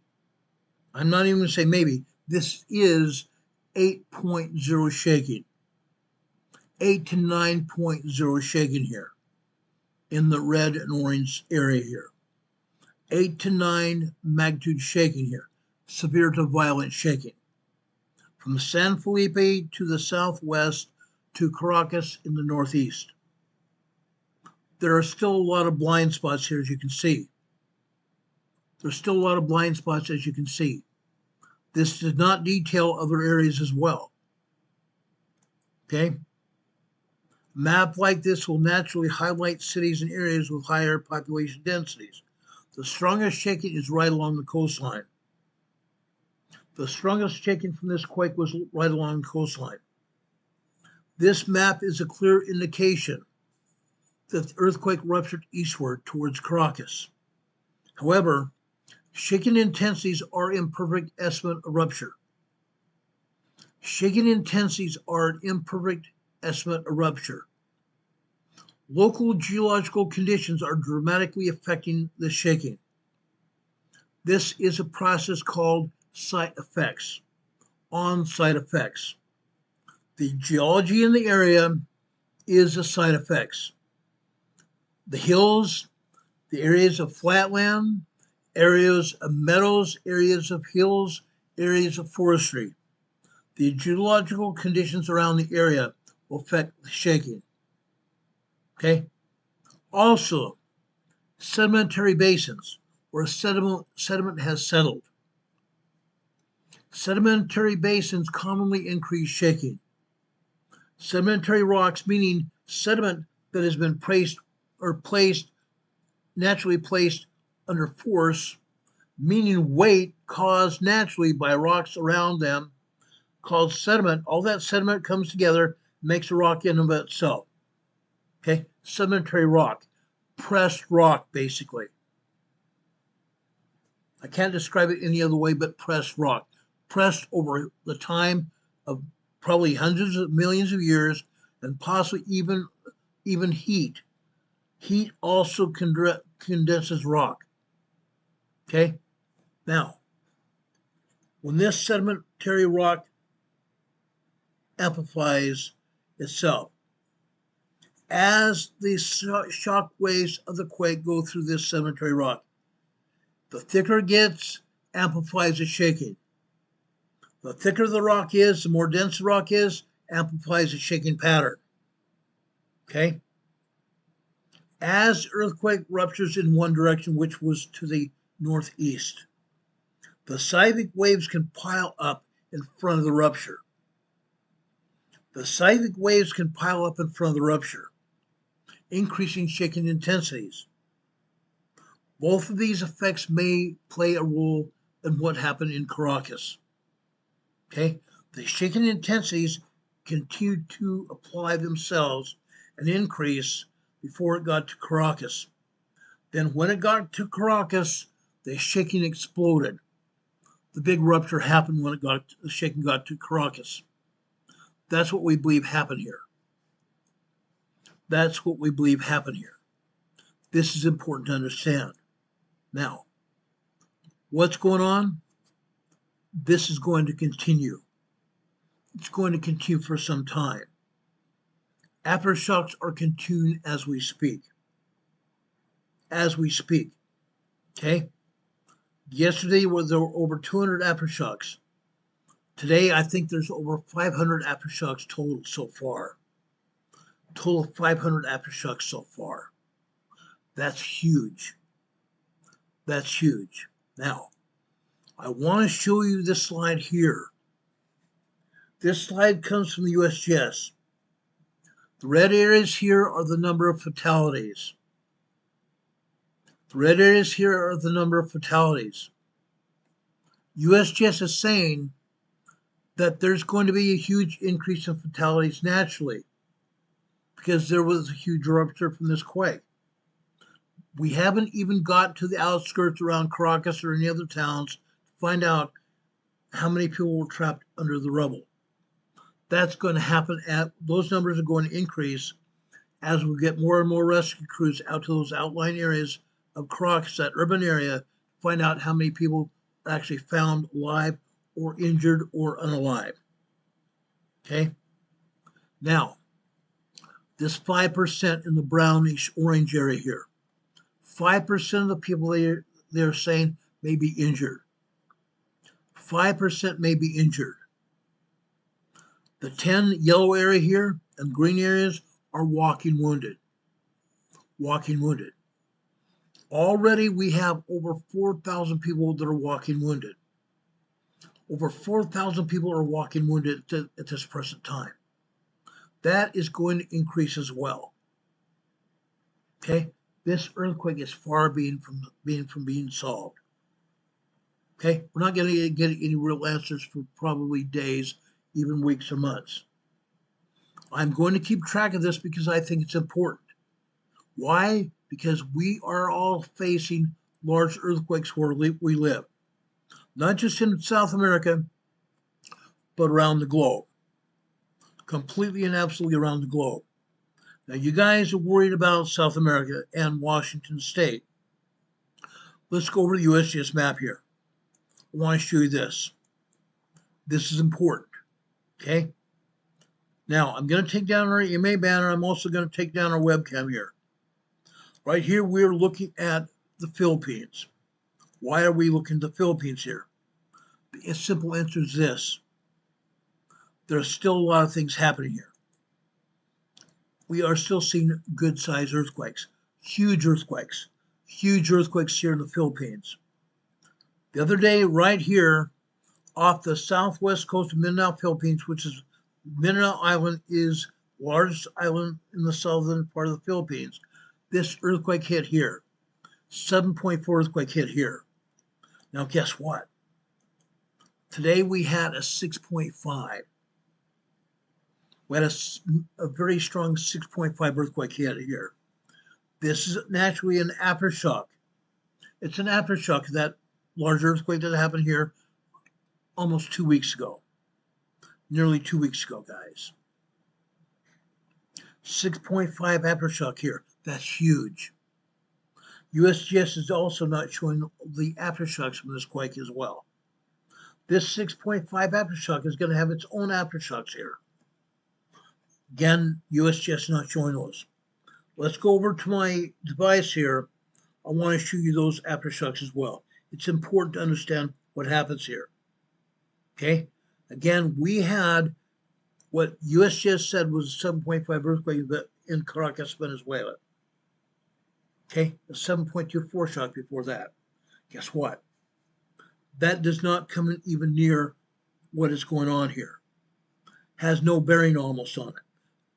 I'm not even going to say maybe, this is 8.0 shaking. 8 to 9.0 shaking here in the red and orange area here. 8 to 9 magnitude shaking here. Severe to violent shaking. From San Felipe to the southwest to Caracas in the northeast. There are still a lot of blind spots here, as you can see. There's still a lot of blind spots, as you can see. This does not detail other areas as well. Okay? A map like this will naturally highlight cities and areas with higher population densities. The strongest shaking is right along the coastline. The strongest shaking from this quake was right along the coastline. This map is a clear indication that the earthquake ruptured eastward towards Caracas. However, shaking intensities are an imperfect estimate of rupture. Shaking intensities are an imperfect estimate of rupture. Local geological conditions are dramatically affecting the shaking. This is a process called site effects, on-site effects. The geology in the area is the site effects. The hills, the areas of flatland, areas of meadows, areas of hills, areas of forestry. The geological conditions around the area will affect the shaking. Okay? Also, sedimentary basins where sediment has settled. Sedimentary basins commonly increase shaking. Sedimentary rocks, meaning sediment that has been naturally placed under force, meaning weight caused naturally by rocks around them, called sediment. All that sediment comes together, makes a rock in and of itself. Okay, sedimentary rock, pressed rock, basically. I can't describe it any other way but pressed rock. Pressed over the time of probably hundreds of millions of years, and possibly even heat. Heat also condenses rock. Okay? Now, when this sedimentary rock amplifies itself, as the shock waves of the quake go through this sedimentary rock, the thicker it gets, amplifies the shaking. The thicker the rock is, the more dense the rock is, amplifies the shaking pattern. Okay? As earthquake ruptures in one direction, which was to the northeast, the seismic waves can pile up in front of the rupture. The seismic waves can pile up in front of the rupture, increasing shaking intensities. Both of these effects may play a role in what happened in Caracas. Okay, the shaking intensities continued to apply themselves and increase before it got to Caracas. Then when it got to Caracas, the shaking exploded. The big rupture happened when the shaking got to Caracas. That's what we believe happened here. That's what we believe happened here. This is important to understand. Now, what's going on? This is going to continue. It's going to continue for some time. Aftershocks are continuing as we speak. As we speak. Okay? Yesterday there were over 200 aftershocks. Today I think there's over 500 aftershocks total so far. Total 500 aftershocks so far. That's huge. That's huge. Now, I want to show you this slide here. This slide comes from the USGS. The red areas here are the number of fatalities. The red areas here are the number of fatalities. USGS is saying that there's going to be a huge increase in fatalities naturally because there was a huge rupture from this quake. We haven't even got to the outskirts around Caracas or any other towns to find out how many people were trapped under the rubble. That's going to happen those numbers are going to increase as we get more and more rescue crews out to those outlying areas of Caracas, that urban area, to find out how many people are actually found alive or injured or unalive. Okay? Now, this 5% in the brownish orange area here, 5% of the people they're saying may be injured. 5% may be injured. The 10 yellow area here and green areas are walking wounded. Walking wounded. Already we have over 4,000 people that are walking wounded. Over 4,000 people are walking wounded at this present time. That is going to increase as well. Okay? This earthquake is far from being solved. Okay, we're not going to get any real answers for probably days, even weeks or months. I'm going to keep track of this because I think it's important. Why? Because we are all facing large earthquakes where we live, not just in South America, but around the globe, completely and absolutely around the globe. Now, you guys are worried about South America and Washington State. Let's go over the USGS map here. I want to show you this. This is important, okay? Now, I'm going to take down our EMA banner. I'm also going to take down our webcam here. Right here, we're looking at the Philippines. Why are we looking at the Philippines here? The simple answer is this. There's still a lot of things happening here. We are still seeing good-sized earthquakes, huge earthquakes here in the Philippines. The other day, right here, off the southwest coast of Mindanao, Philippines, which is Mindanao Island is the largest island in the southern part of the Philippines. This earthquake hit here. 7.4 earthquake hit here. Now, guess what? Today we had a 6.5. We had a very strong 6.5 earthquake hit here. This is naturally an aftershock. It's an aftershock of that large earthquake that happened here almost 2 weeks ago. Nearly 2 weeks ago, guys. 6.5 aftershock here. That's huge. USGS is also not showing the aftershocks from this quake as well. This 6.5 aftershock is going to have its own aftershocks here. Again, USGS is not showing those. Let's go over to my device here. I want to show you those aftershocks as well. It's important to understand what happens here. Okay? Again, we had what USGS said was a 7.5 earthquake in Caracas, Venezuela. Okay? A 7.24 shock before that. Guess what? That does not come even near what is going on here. Has no bearing almost on it.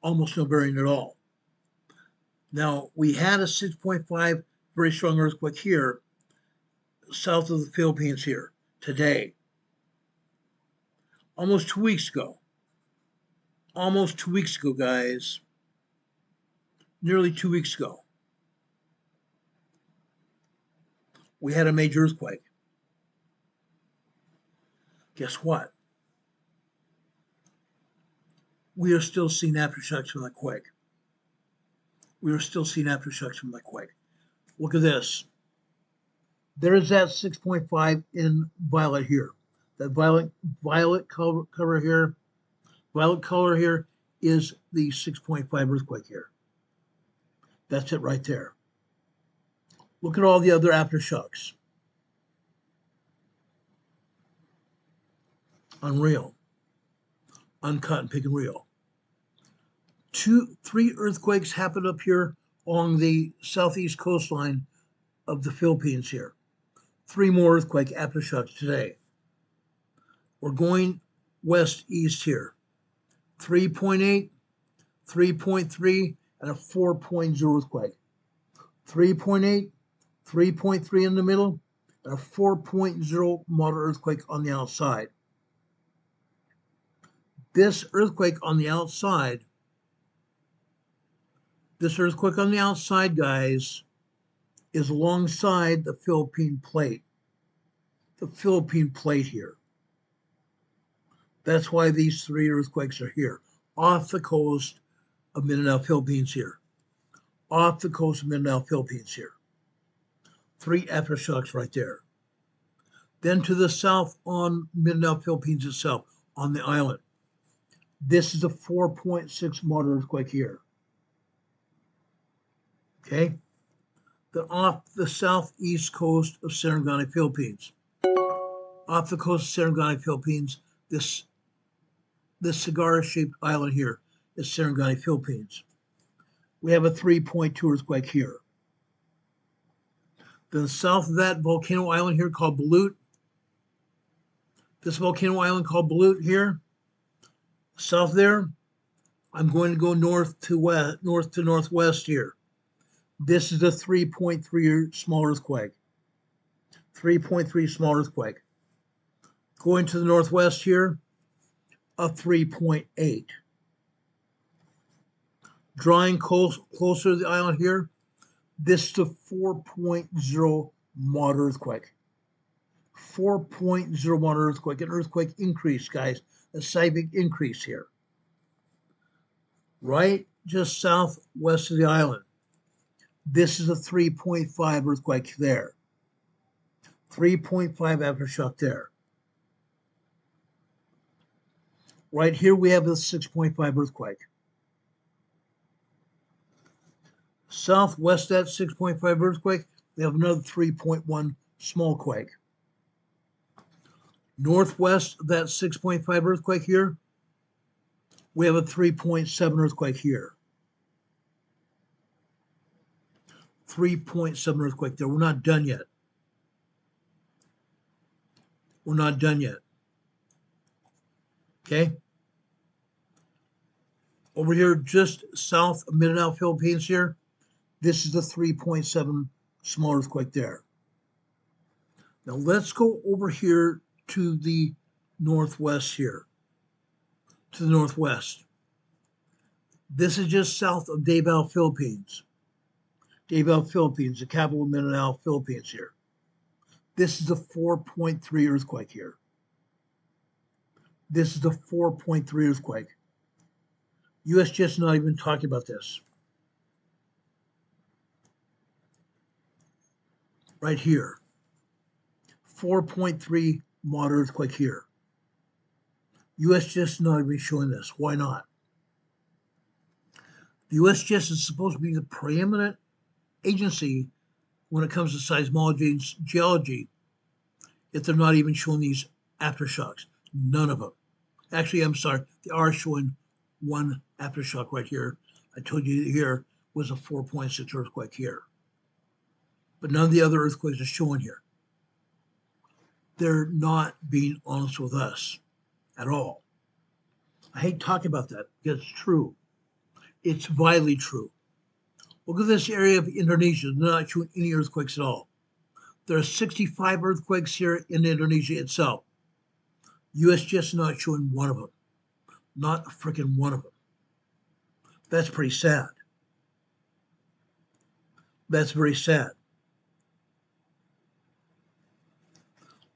Almost no bearing at all. Now, we had a 6.5 very strong earthquake here, south of the Philippines here, today. Almost 2 weeks ago. Almost 2 weeks ago, guys. Nearly 2 weeks ago. We had a major earthquake. Guess what? We are still seeing aftershocks from that quake. We are still seeing aftershocks from that quake. Look at this. There is that 6.5 in violet here. That violet color here. Violet color here is the 6.5 earthquake here. That's it right there. Look at all the other aftershocks. Unreal. Uncut and pick and reel. 3 earthquakes happened up here along the southeast coastline of the Philippines here. 3 more earthquake aftershocks today. We're going west-east here. 3.8, 3.3, and a 4.0 earthquake. 3.8, 3.3 in the middle, and a 4.0 moderate earthquake on the outside. This earthquake on the outside, guys, is alongside the Philippine plate. The Philippine plate here. That's why these 3 earthquakes are here, off the coast of Mindanao, Philippines here. Off the coast of Mindanao, Philippines here. 3 aftershocks right there. Then to the south on Mindanao, Philippines itself, on the island. This is a 4.6 moderate earthquake here. Okay? Then off the southeast coast of Sarangani, Philippines. Off the coast of Sarangani, Philippines, this cigar-shaped island here is Sarangani, Philippines. We have a 3.2 earthquake here. Then south of that volcano island here called Balut. This volcano island called Balut here. South there, I'm going to go north to northwest here. This is a 3.3 small earthquake. 3.3 small earthquake. Going to the northwest here, a 3.8. Drawing closer to the island here, this is a 4.0 moderate earthquake. 4.0 moderate earthquake, an earthquake increase, guys, a seismic increase here. Right just southwest of the island. This is a 3.5 earthquake there. 3.5 aftershock there. Right here we have a 6.5 earthquake. Southwest of that 6.5 earthquake, we have another 3.1 small quake. Northwest of that 6.5 earthquake here, we have a 3.7 earthquake here. 3.7 earthquake there. We're not done yet. We're not done yet. Okay? Over here, just south of Mindanao, Philippines here, this is the 3.7 small earthquake there. Now let's go over here to the northwest here. To the northwest. This is just south of Davao, Philippines. Davao, Philippines, the capital of Mindanao, Philippines here. This is the 4.3 earthquake here. This is the 4.3 earthquake. USGS is not even talking about this. Right here. 4.3 moderate earthquake here. USGS is not even showing this. Why not? The USGS is supposed to be the preeminent agency when it comes to seismology and geology, if they're not even showing these aftershocks. None of them. Actually, I'm sorry, they are showing one aftershock right here. I told you here was a 4.6 earthquake here. But none of the other earthquakes are showing here. They're not being honest with us at all. I hate talking about that because it's true. It's vitally true. Look at this area of Indonesia. They're not showing any earthquakes at all. There are 65 earthquakes here in Indonesia itself. USGS is not showing one of them. Not a freaking one of them. That's pretty sad. That's very sad.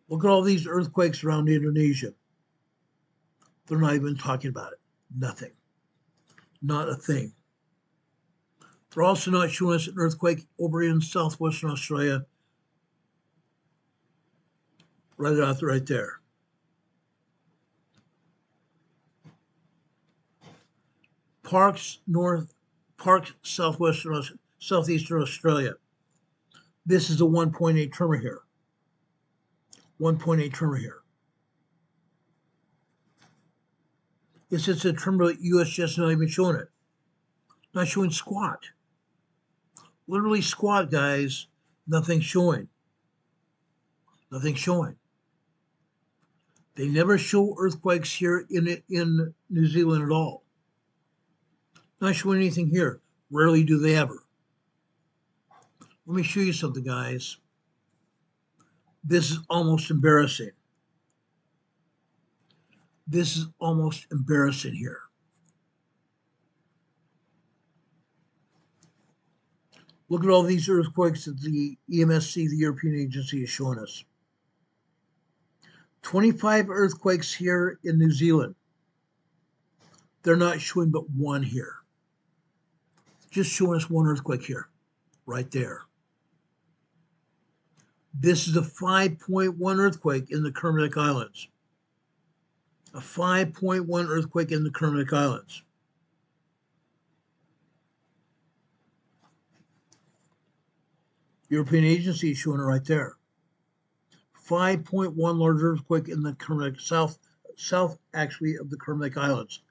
Look at all these earthquakes around Indonesia. They're not even talking about it. Nothing. Not a thing. They're also not showing us an earthquake over in southwestern Australia. Right there. Parks southeastern Australia. This is a 1.8 tremor here. 1.8 tremor here. It's just a tremor that USGS is not even showing it. Not showing squat. Literally squat, guys. Nothing showing. Nothing showing. They never show earthquakes here in New Zealand at all. Not showing anything here. Rarely do they ever. Let me show you something, guys. This is almost embarrassing. This is almost embarrassing here. Look at all these earthquakes that the EMSC, the European agency, is showing us. 25 earthquakes here in New Zealand. They're not showing but one here. Just showing us one earthquake here, right there. This is a 5.1 earthquake in the Kermadec Islands. A 5.1 earthquake in the Kermadec Islands. European agency is showing it right there. 5.1 large earthquake in the Kermadec, south actually of the Kermadec Islands.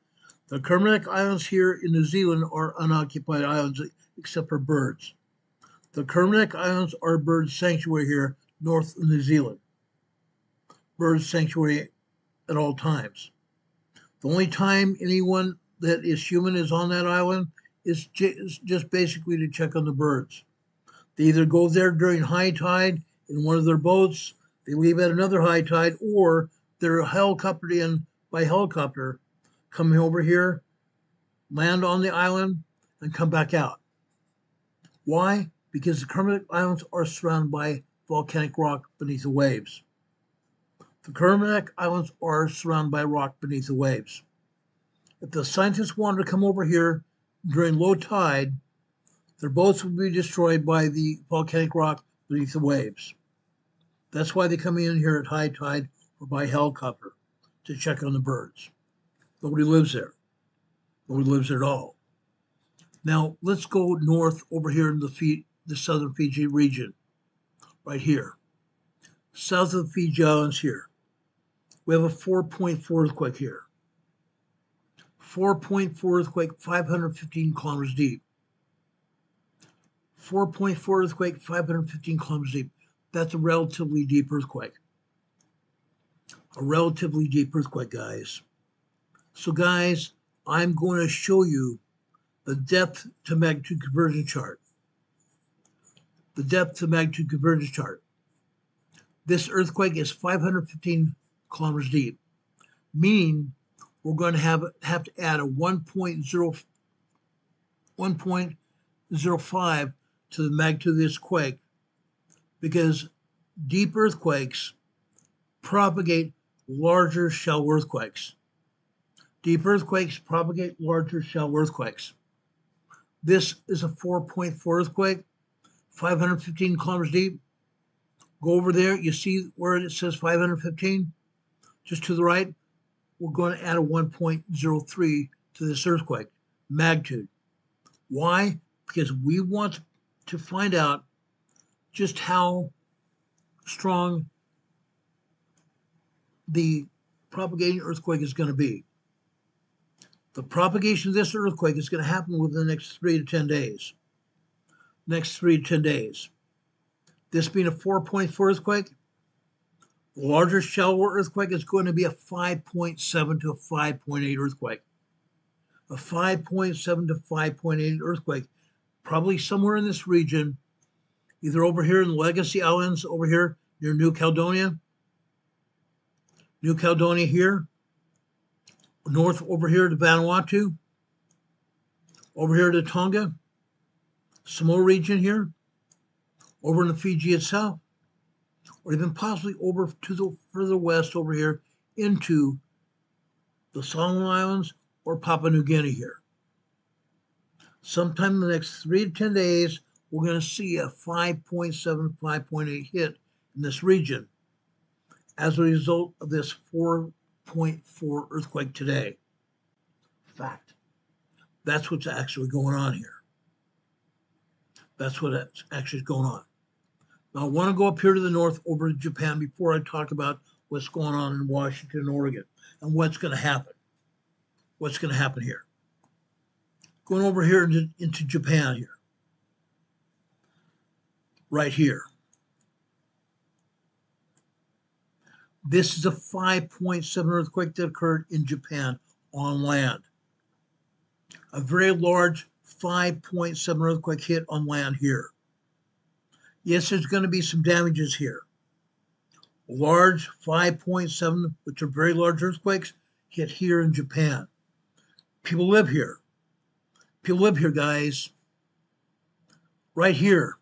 The Kermadec Islands here in New Zealand are unoccupied islands except for birds. The Kermadec Islands are bird sanctuary here north of New Zealand. Bird sanctuary at all times. The only time anyone that is human is on that island is just basically to check on the birds. They either go there during high tide in one of their boats, they leave at another high tide, or They're helicoptered in by helicopter, coming over here, land on the island, and come back out. Why? Because the Kermadec Islands are surrounded by volcanic rock beneath the waves. The Kermadec Islands are surrounded by rock beneath the waves. If the scientists wanted to come over here during low tide, their boats would be destroyed by the volcanic rock beneath the waves. That's why they come in here at high tide or by helicopter to check on the birds. Nobody lives there. Nobody lives there at all. Now, let's go north over here in the southern Fiji region, right here. South of the Fiji Islands here. We have a 4.4 earthquake here. 4.4 earthquake, 515 kilometers deep. 4.4 earthquake, 515 kilometers deep. That's a relatively deep earthquake. A relatively deep earthquake, guys. So, guys, I'm going to show you the depth to magnitude conversion chart. The depth to magnitude conversion chart. This earthquake is 515 kilometers deep, meaning we're going to have to add a 1.05 to the magnitude of this quake, because deep earthquakes propagate larger shell earthquakes. Deep earthquakes propagate larger shell earthquakes. This is a 4.4 earthquake, 515 kilometers deep. Go over there, you see where it says 515? Just to the right, we're going to add a 1.03 to this earthquake magnitude. Why? Because we want to find out just how strong the propagating earthquake is going to be. The propagation of this earthquake is going to happen within the next 3 to 10 days. Next 3 to 10 days. This being a 4.4 earthquake, the larger shallow earthquake is going to be a 5.7 to a 5.8 earthquake. A 5.7 to 5.8 earthquake, probably somewhere in this region, either over here in the Legacy Islands, over here near New Caledonia here, north over here to Vanuatu, over here to Tonga, Samoa region here, over in the Fiji itself, or even possibly over to the further west over here into the Solomon Islands or Papua New Guinea here. Sometime in the next 3 to 10 days, we're going to see a 5.7, 5.8 hit in this region as a result of this 4.4 earthquake today. Fact. That's what's actually going on here. That's what's actually going on. Now, I want to go up here to the north over to Japan before I talk about what's going on in Washington and Oregon and what's going to happen. What's going to happen here. Going over here into Japan here. Right here. This is a 5.7 earthquake that occurred in Japan on land. A very large 5.7 earthquake hit on land here. Yes, there's going to be some damages here. Large 5.7, which are very large earthquakes, hit here in Japan. People live here. People live here, guys. Right here.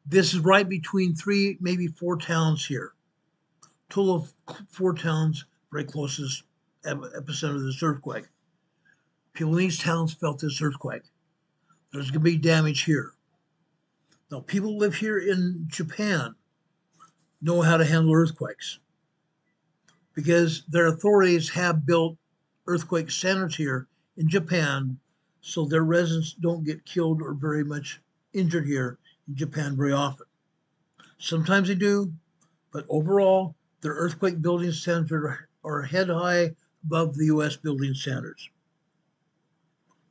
This is right between 3, maybe 4 towns here. Total of 4 towns very close to this epicenter of this earthquake. People in these towns felt this earthquake. There's going to be damage here. Now, people who live here in Japan know how to handle earthquakes because their authorities have built earthquake centers here in Japan so their residents don't get killed or very much injured here in Japan very often. Sometimes they do, but overall, their earthquake building standards are head high above the U.S. building standards.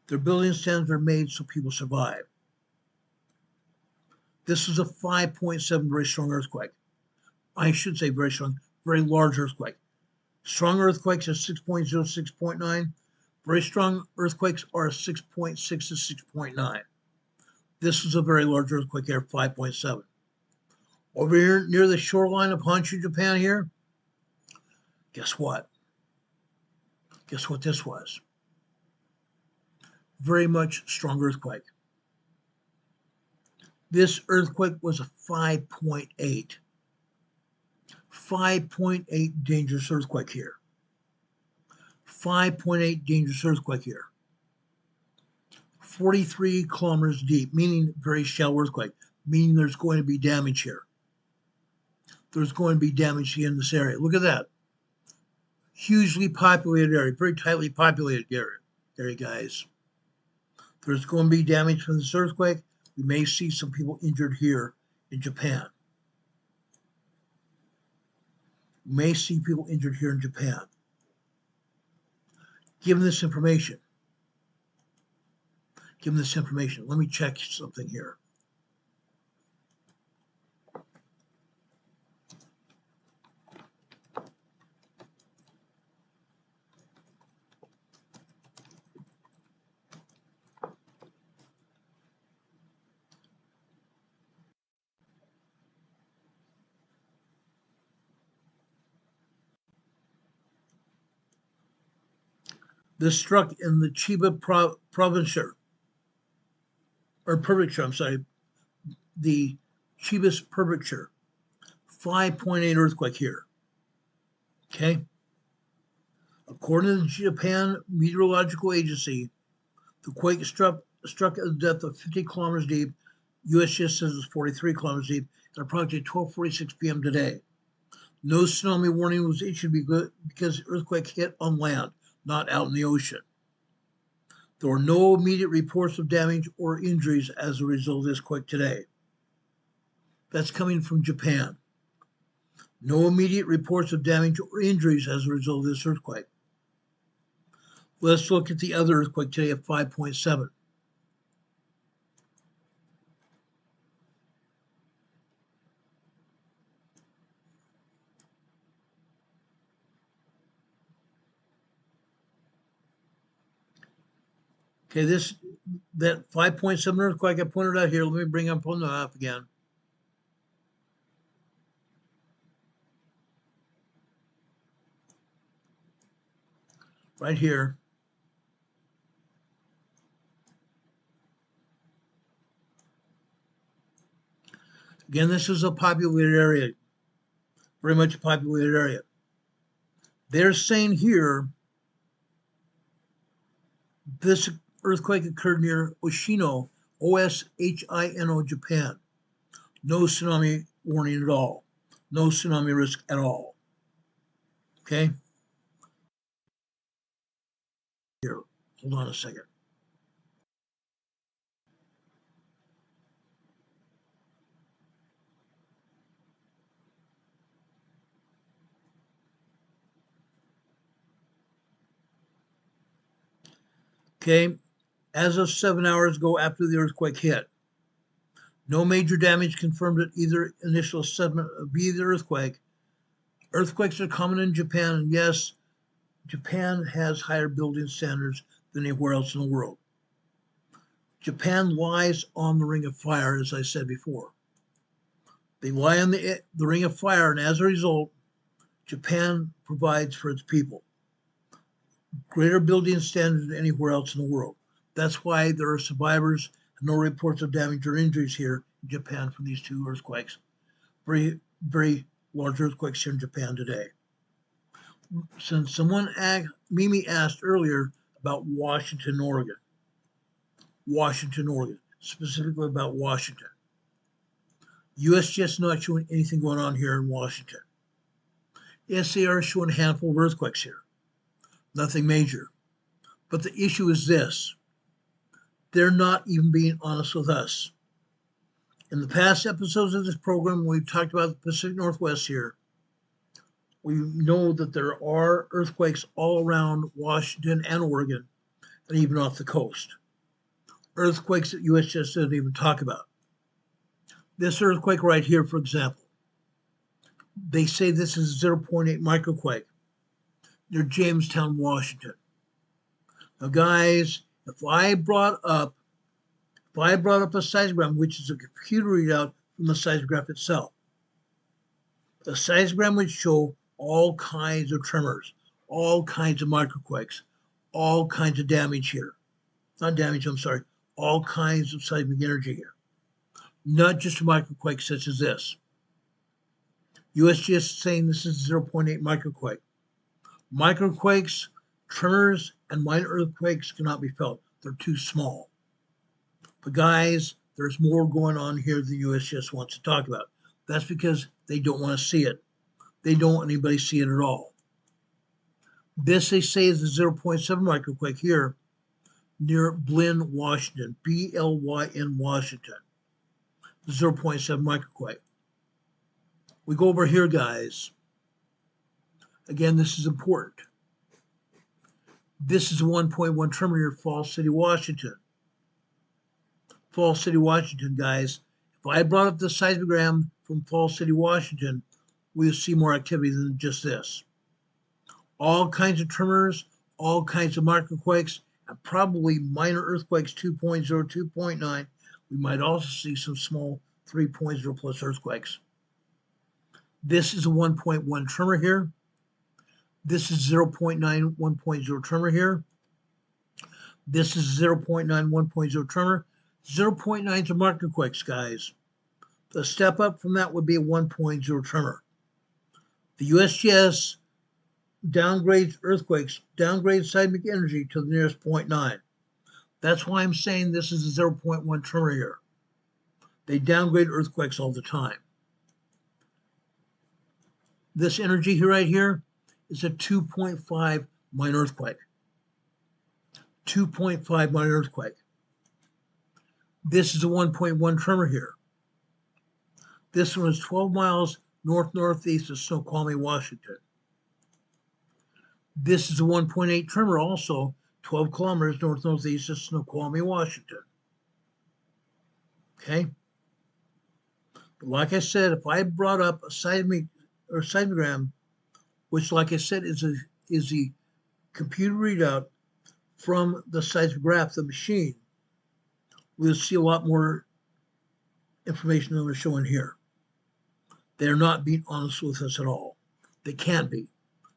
Their building standards are made so people survive. This is a 5.7 very strong earthquake. I should say very strong, very large earthquake. Strong earthquakes are 6.0, 6.9. Very strong earthquakes are 6.6 to 6.9. This is a very large earthquake here, 5.7. Over here near the shoreline of Honshu, Japan here, Guess what? Guess what this was? Very much strong earthquake. This earthquake was a 5.8. 5.8 dangerous earthquake here. 5.8 dangerous earthquake here. 43 kilometers deep, meaning very shallow earthquake, meaning there's going to be damage here. There's going to be damage in this area. Look at that. Hugely populated area, very tightly populated area, guys. There's going to be damage from this earthquake. We may see some people injured here in Japan. We may see people injured here in Japan. Given this information, let me check something here. This struck in the Chiba prefecture, the Chiba's prefecture. 5.8 earthquake here. Okay. According to the Japan Meteorological Agency, the quake struck at a depth of 50 kilometers deep. USGS says it's 43 kilometers deep at approximately 12:46 p.m. today. No tsunami warning was issued because the earthquake hit on land, not out in the ocean. There were no immediate reports of damage or injuries as a result of this quake today. That's coming from Japan. No immediate reports of damage or injuries as a result of this earthquake. Let's look at the other earthquake today at 5.7. Okay, that 5.7 earthquake I pointed out here, let me bring up on the map again. Right here. Again, this is a populated area, very much a populated area. They're saying here, this earthquake occurred near Oshino, Oshino, Japan. No tsunami warning at all. No tsunami risk at all. Okay? Here, hold on a second. Okay, as of 7 hours ago after the earthquake hit, no major damage confirmed at either initial assessment of either earthquake. Earthquakes are common in Japan, and yes, Japan has higher building standards than anywhere else in the world. Japan lies on the Ring of Fire, as I said before. They lie on the Ring of Fire, and as a result, Japan provides for its people greater building standards than anywhere else in the world. That's why there are survivors and no reports of damage or injuries here in Japan from these two earthquakes. Very, very large earthquakes here in Japan today. Since Mimi asked earlier about Washington, Oregon, specifically about Washington. USGS not showing anything going on here in Washington. Yes, they are showing a handful of earthquakes here. Nothing major. But the issue is this. They're not even being honest with us. In the past episodes of this program, we've talked about the Pacific Northwest here. We know that there are earthquakes all around Washington and Oregon, and even off the coast. Earthquakes that USGS doesn't even talk about. This earthquake right here, for example, they say this is 0.8 microquake near Jamestown, Washington. Now, guys, if I brought up a seismogram, which is a computer readout from the seismograph itself, the seismogram would show all kinds of tremors, all kinds of microquakes, all kinds of damage here. Not damage, I'm sorry, all kinds of seismic energy here. Not just a microquake such as this. USGS is saying this is 0.8 microquake. Microquakes, tremors, and minor earthquakes cannot be felt. They're too small. But guys, there's more going on here than USGS wants to talk about. That's because they don't want to see it. They don't want anybody to see it at all. This, they say, is a 0.7 microquake here near Blyn, Washington, B-L-Y-N, Washington. 0.7 microquake. We go over here, guys. Again, this is important. This is a 1.1 tremor here, Falls City, Washington. Falls City, Washington, guys. If I brought up the seismogram from Falls City, Washington, we'll see more activity than just this. All kinds of tremors, all kinds of microquakes, and probably minor earthquakes 2.0, 2.9. We might also see some small 3.0 plus earthquakes. This is a 1.1 tremor here. This is 0.9, 1.0 tremor here. This is 0.9, 1.0 tremor. 0.9 is a microquakes, guys. The step up from that would be a 1.0 tremor. The USGS downgrades earthquakes, downgrades seismic energy to the nearest 0.9. That's why I'm saying this is a 0.1 tremor here. They downgrade earthquakes all the time. This energy here, right here, is a 2.5 minor earthquake. 2.5 minor earthquake. This is a 1.1 tremor here. This one is 12 miles north-northeast of Snoqualmie, Washington. This is a 1.8 tremor, also 12 kilometers north-northeast of Snoqualmie, Washington. Okay? But like I said, if I brought up a seismogram, which, like I said, is a computer readout from the seismograph, the machine, we'll see a lot more information than we're showing here. They're not being honest with us at all. They can't be.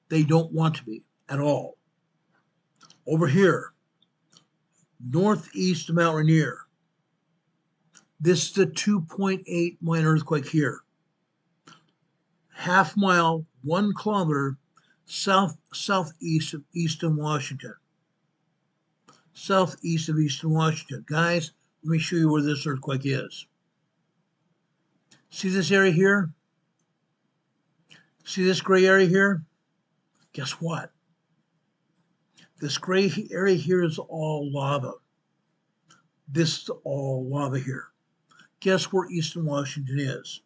They don't want to be at all. Over here, northeast of Mount Rainier, this is the 2.8 minor earthquake here. Half mile, 1 kilometer southeast of Easton, Washington. Southeast of Easton, Washington. Guys, let me show you where this earthquake is. See this area here? See this gray area here? Guess what? This gray area here is all lava. This is all lava here. Guess where Easton, Washington is?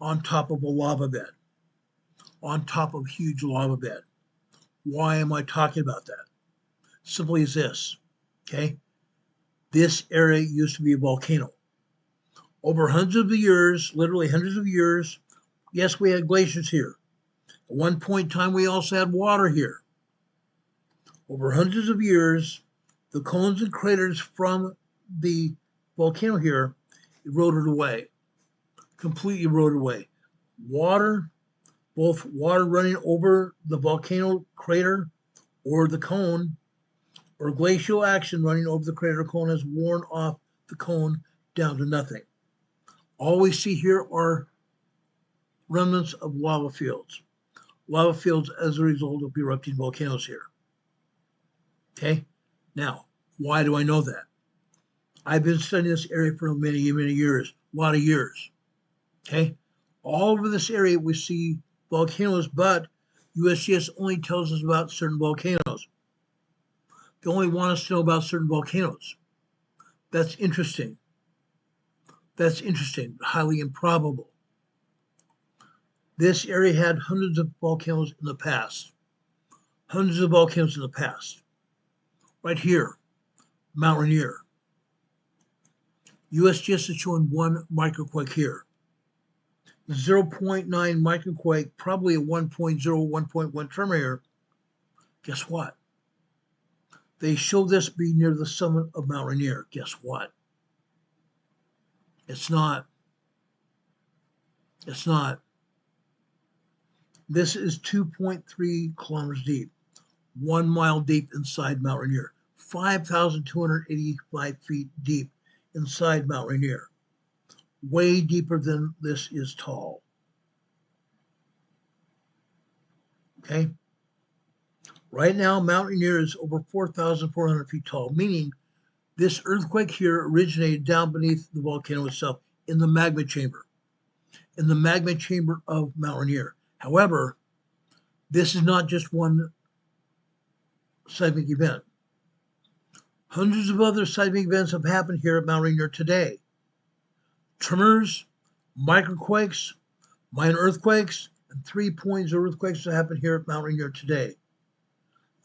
On top of a lava bed. On top of a huge lava bed. Why am I talking about that? Simply as this, okay? This area used to be a volcano. Over hundreds of years, literally hundreds of years, yes, we had glaciers here. At one point in time, we also had water here. Over hundreds of years, the cones and craters from the volcano here eroded away, completely eroded away. Water, both water running over the volcano crater or the cone, or glacial action running over the crater cone has worn off the cone down to nothing. All we see here are remnants of lava fields. Lava fields as a result of erupting volcanoes here. Okay? Now, why do I know that? I've been studying this area for many, many years, a lot of years. Okay? All over this area we see volcanoes, but USGS only tells us about certain volcanoes. They only want us to know about certain volcanoes. That's interesting. That's interesting, but highly improbable. This area had hundreds of volcanoes in the past. Hundreds of volcanoes in the past. Right here, Mount Rainier. USGS is showing one microquake here. 0.9 microquake, probably a 1.0, 1.1 tremor here. Guess what? They show this be near the summit of Mount Rainier. Guess what? It's not. It's not. This is 2.3 kilometers deep, 1 mile deep inside Mount Rainier, 5,285 feet deep inside Mount Rainier. Way deeper than this is tall. Okay? Right now, Mount Rainier is over 4,400 feet tall, meaning this earthquake here originated down beneath the volcano itself in the magma chamber, of Mount Rainier. However, this is not just one seismic event. Hundreds of other seismic events have happened here at Mount Rainier today. Tremors, microquakes, minor earthquakes, and 3 points of earthquakes that happened here at Mount Rainier today.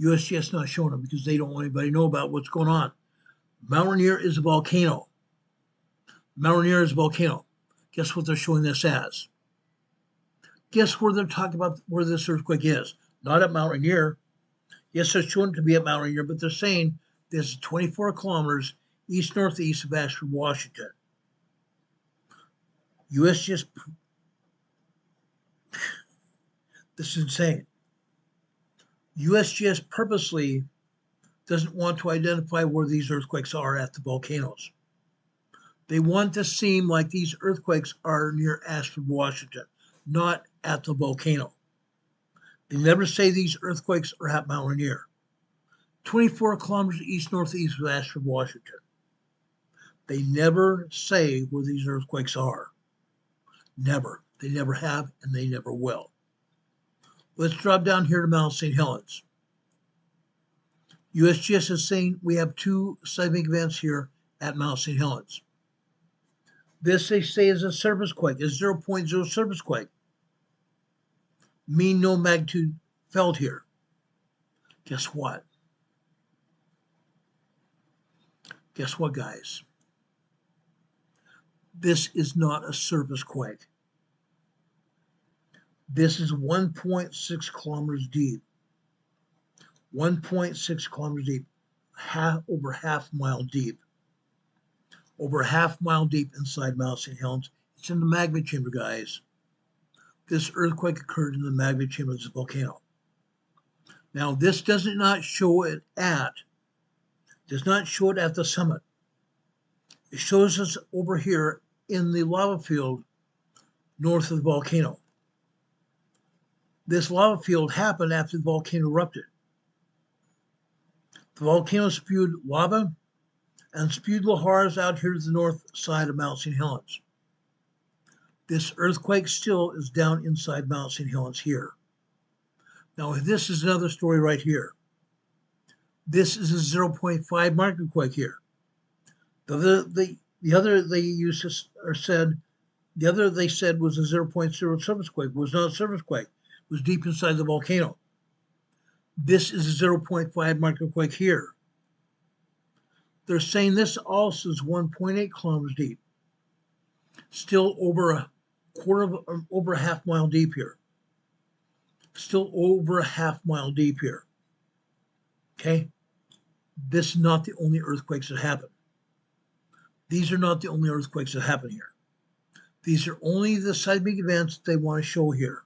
USGS not showing them because they don't want anybody to know about what's going on. Mount Rainier is a volcano. Mount Rainier is a volcano. Guess what they're showing this as? Guess where they're talking about where this earthquake is? Not at Mount Rainier. Yes, they're showing it to be at Mount Rainier, but they're saying this is 24 kilometers east-northeast of Ashford, Washington. USGS, this is insane. USGS purposely doesn't want to identify where these earthquakes are at the volcanoes. They want to seem like these earthquakes are near Ashford, Washington, not at the volcano. They never say these earthquakes are at Mount Rainier. 24 kilometers east-northeast of Ashford, Washington. They never say where these earthquakes are. Never. They never have, and they never will. Let's drop down here to Mount St. Helens. USGS is saying we have 2 seismic events here at Mount St. Helens. This, they say, is a surface quake, a 0.0 surface quake. Mean no magnitude felt here. Guess what? Guess what, guys? This is not a surface quake. This is 1.6 kilometers deep. 1.6 kilometers deep, over half mile deep. Over half mile deep inside Mount St. Helens. It's in the magma chamber, guys. This earthquake occurred in the magma chamber of the volcano. Now, this does not show it at the summit. It shows us over here in the lava field north of the volcano. This lava field happened after the volcano erupted. The volcano spewed lava and spewed lahars out here to the north side of Mount St. Helens. This earthquake still is down inside Mount St. Helens here. Now, this is another story right here. This is a 0.5 microquake here. The other they said was a 0.0 surface quake. It was not a surface quake. It was deep inside the volcano. This is a 0.5 microquake here. They're saying this also is 1.8 kilometers deep. Still over a half mile deep here. Still over a half mile deep here. Okay? This is not the only earthquakes that happen. These are not the only earthquakes that happen here. These are only the seismic events they want to show here.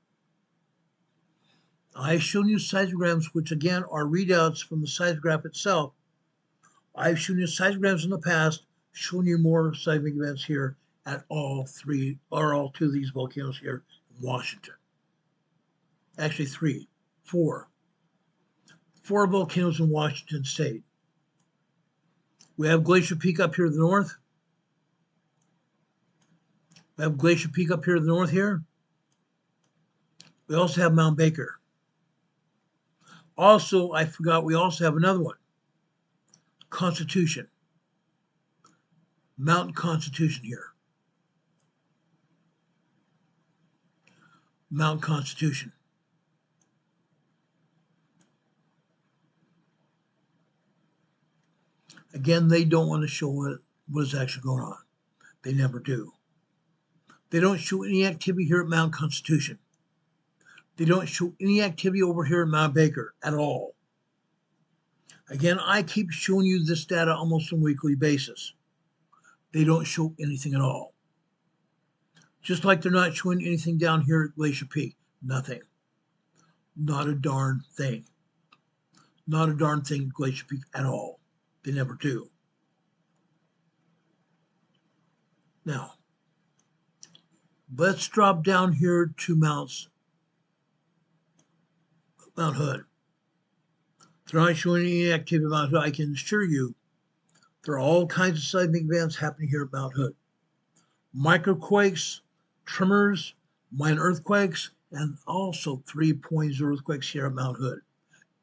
I've shown you seismograms, which again are readouts from the seismograph itself. I've shown you seismograms in the past, shown you more seismic events here at all 2 of these volcanoes here in Washington. Actually 4 volcanoes in Washington state. We have Glacier Peak up here to the north. We have Glacier Peak up here to the north here. We also have Mount Baker. Also, I forgot, we also have another one. Constitution. Mount Constitution here. Mount Constitution. Again, they don't want to show what is actually going on. They never do. They don't show any activity here at Mount Constitution. They don't show any activity over here at Mount Baker at all. Again, I keep showing you this data almost on a weekly basis. They don't show anything at all. Just like they're not showing anything down here at Glacier Peak. Nothing. Not a darn thing. Not a darn thing at Glacier Peak at all. They never do. Now, let's drop down here to Mount Hood. They're not showing any activity at Mount Hood. I can assure you there are all kinds of seismic events happening here at Mount Hood. Microquakes, tremors, minor earthquakes, and also 3.0 earthquakes here at Mount Hood.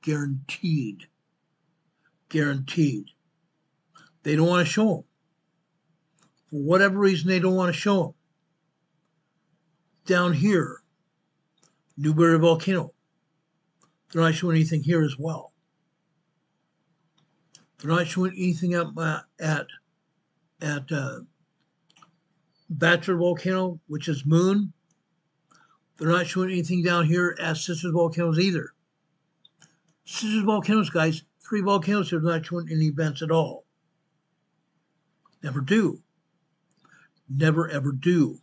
Guaranteed. Guaranteed. They don't want to show them. For whatever reason, they don't want to show them. Down here, Newberry Volcano. They're not showing anything here as well. They're not showing anything at Bachelor Volcano, which is Moon. They're not showing anything down here at Sisters Volcanoes either. Sisters Volcanoes, guys, 3 volcanoes here, they're not showing any events at all. Never do. Never ever do.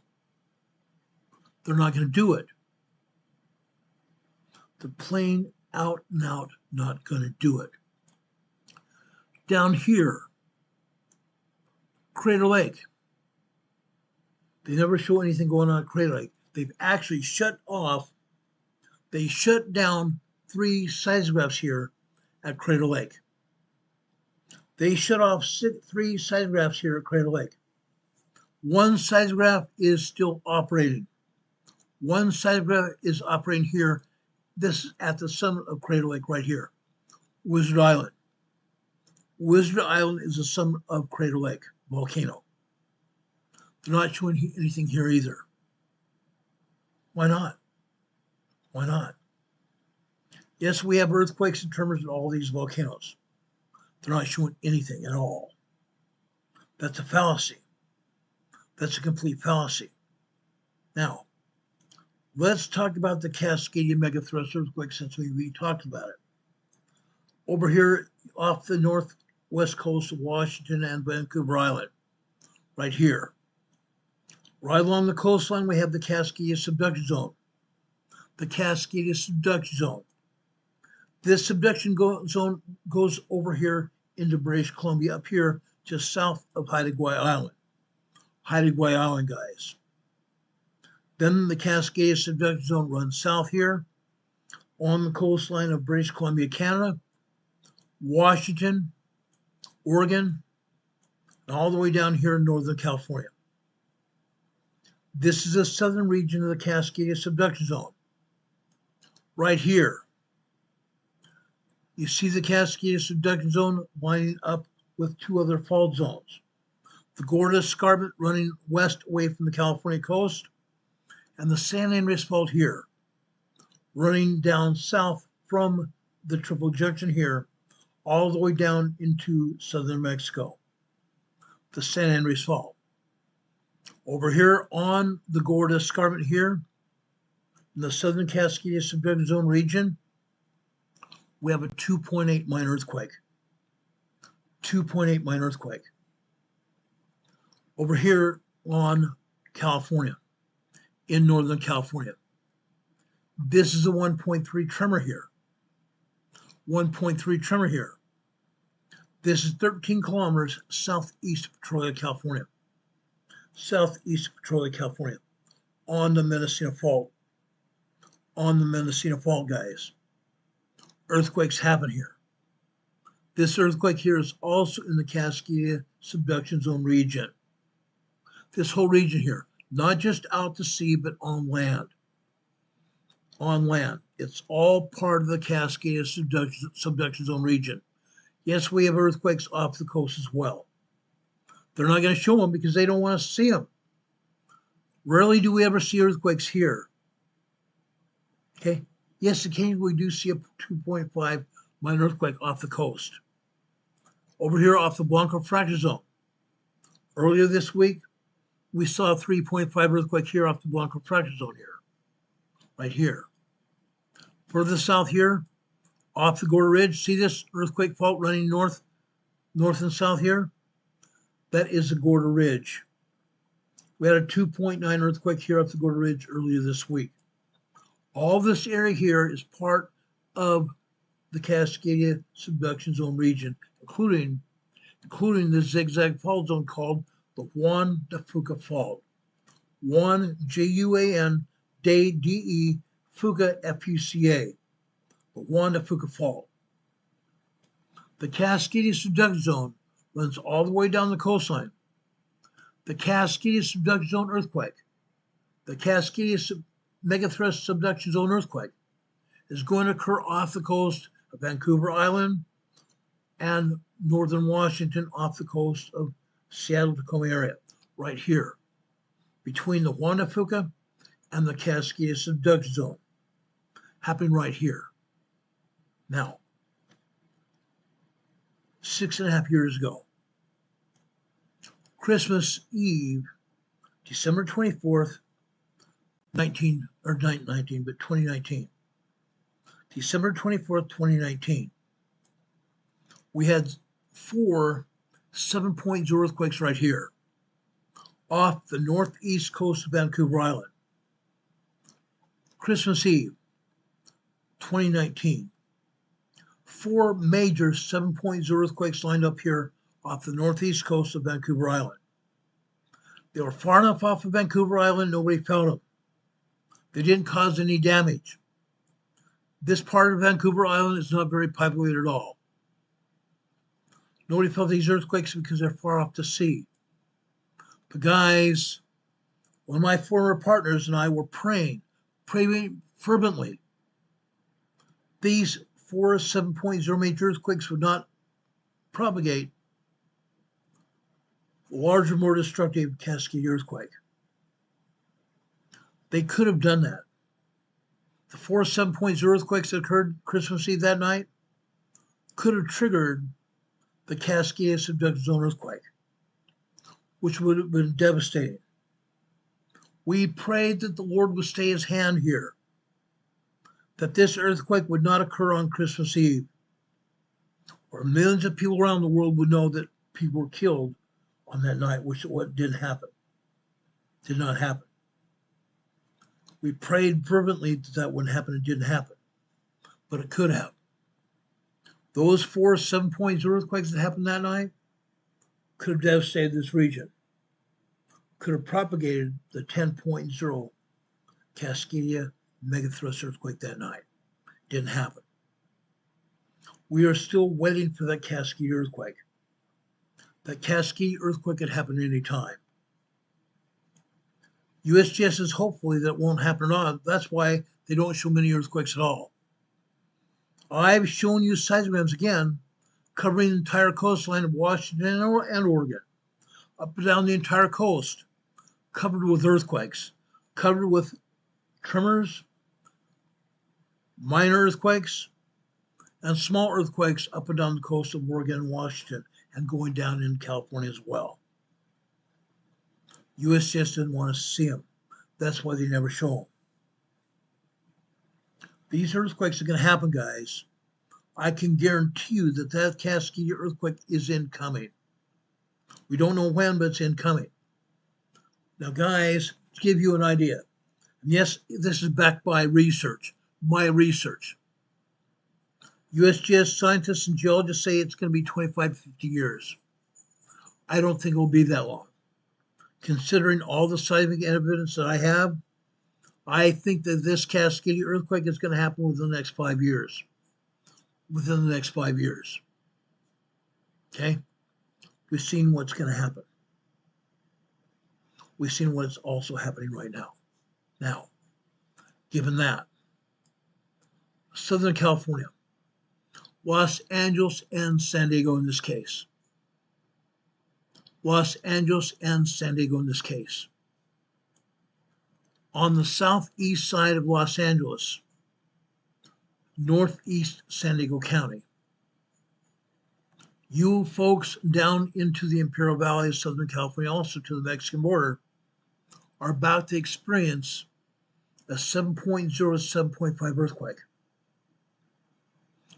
They're not going to do it. They're plain out and out not going to do it. Down here, Crater Lake. They never show anything going on at Crater Lake. They've actually shut down 3 seismographs here at Crater Lake. They shut off 3 seismographs here at Crater Lake. 1 seismograph is still operating. 1 seismograph is operating here. This is at the summit of Crater Lake right here, Wizard Island. Wizard Island is the summit of Crater Lake volcano. They're not showing anything here either. Why not? Why not? Yes, we have earthquakes and tremors in all these volcanoes. They're not showing anything at all. That's a fallacy. That's a complete fallacy. Now, let's talk about the Cascadia megathrust earthquake since we talked about it. Over here off the northwest coast of Washington and Vancouver Island, right here. Right along the coastline, we have the Cascadia subduction zone. The Cascadia subduction zone. This subduction zone goes over here into British Columbia, up here just south of Haida Gwaii Island. Haida Gwaii Island, guys. Then the Cascadia subduction zone runs south here on the coastline of British Columbia, Canada, Washington, Oregon, and all the way down here in Northern California. This is the southern region of the Cascadia subduction zone. Right here. You see the Cascadia subduction zone lining up with 2 other fault zones. The Gorda Escarpment running west away from the California coast, and the San Andreas Fault here, running down south from the Triple Junction here, all the way down into southern Mexico. The San Andreas Fault. Over here on the Gorda Escarpment here, in the southern Cascadia subduction zone region, we have a 2.8 minor earthquake. 2.8 minor earthquake. Over here on California, in Northern California. This is a 1.3 tremor here. 1.3 tremor here. This is 13 kilometers southeast of Petrolia, California. Southeast of Petrolia, California. On the Mendocino Fault. On the Mendocino Fault, guys. Earthquakes happen here. This earthquake here is also in the Cascadia subduction zone region. This whole region here, not just out to sea, but on land. On land. It's all part of the Cascadia subduction zone region. Yes, we have earthquakes off the coast as well. They're not going to show them because they don't want us to see them. Rarely do we ever see earthquakes here. Okay? Yes, occasionally we do see a 2.5 minor earthquake off the coast. Over here off the Blanco fracture zone. Earlier this week, we saw a 3.5 earthquake here off the Blanco fracture zone here. Right here. Further south here, off the Gorda Ridge, see this earthquake fault running north and south here? That is the Gorda Ridge. We had a 2.9 earthquake here off the Gorda Ridge earlier this week. All this area here is part of the Cascadia subduction zone region, including the zigzag fault zone called the Juan de Fuca Fault. Juan, Juan, De, Fuca, Fuca, the Juan de Fuca Fault. The Cascadia subduction zone runs all the way down the coastline. The Cascadia subduction zone earthquake, the Cascadia megathrust subduction zone earthquake, is going to occur off the coast of Vancouver Island and northern Washington off the coast of Seattle, Tacoma area, right here, between the Juan de Fuca and the Cascadia subduction zone, happening right here. Now, 6.5 years ago, Christmas Eve, December 24th, 2019. December 24th, 2019. We had 4 7.0 earthquakes right here off the northeast coast of Vancouver Island. Christmas Eve, 2019. 4 major 7.0 earthquakes lined up here off the northeast coast of Vancouver Island. They were far enough off of Vancouver Island, nobody felt them. They didn't cause any damage. This part of Vancouver Island is not very populated at all. Nobody felt these earthquakes because they're far off the sea. But guys, one of my former partners and I were praying fervently. These 4 7.0 major earthquakes would not propagate a larger, more destructive Cascadia earthquake. They could have done that. The 4 7.0 earthquakes that occurred Christmas Eve that night could have triggered the Cascadia subduction zone earthquake, which would have been devastating. We prayed that the Lord would stay his hand here, that this earthquake would not occur on Christmas Eve, or millions of people around the world would know that people were killed on that night, which didn't happen. Did not happen. We prayed fervently that that wouldn't happen. It didn't happen, but it could have. Those 4 7.0 earthquakes that happened that night could have devastated this region, could have propagated the 10.0 Cascadia megathrust earthquake that night. Didn't happen. We are still waiting for that Cascadia earthquake. That Cascadia earthquake could happen any time. USGS is hopefully that won't happen at all. That's why they don't show many earthquakes at all. I've shown you seismographs again, covering the entire coastline of Washington and Oregon, up and down the entire coast, covered with earthquakes, covered with tremors, minor earthquakes, and small earthquakes up and down the coast of Oregon and Washington, and going down in California as well. USGS didn't want to see them. That's why they never show them. These earthquakes are going to happen, guys. I can guarantee you that that Cascadia earthquake is incoming. We don't know when, but it's incoming. Now, guys, to give you an idea, and yes, this is backed by research, my research. USGS scientists and geologists say it's going to be 25 to 50 years. I don't think it will be that long. Considering all the seismic evidence that I have, I think that this Cascadia earthquake is going to happen within the next 5 years. Within the next 5 years. Okay? We've seen what's going to happen. We've seen what's also happening right now. Now, given that, Southern California, Los Angeles and San Diego in this case. Los Angeles and San Diego in this case. On the southeast side of Los Angeles, northeast San Diego County. You folks down into the Imperial Valley of Southern California, also to the Mexican border, are about to experience a 7.0 to 7.5 earthquake.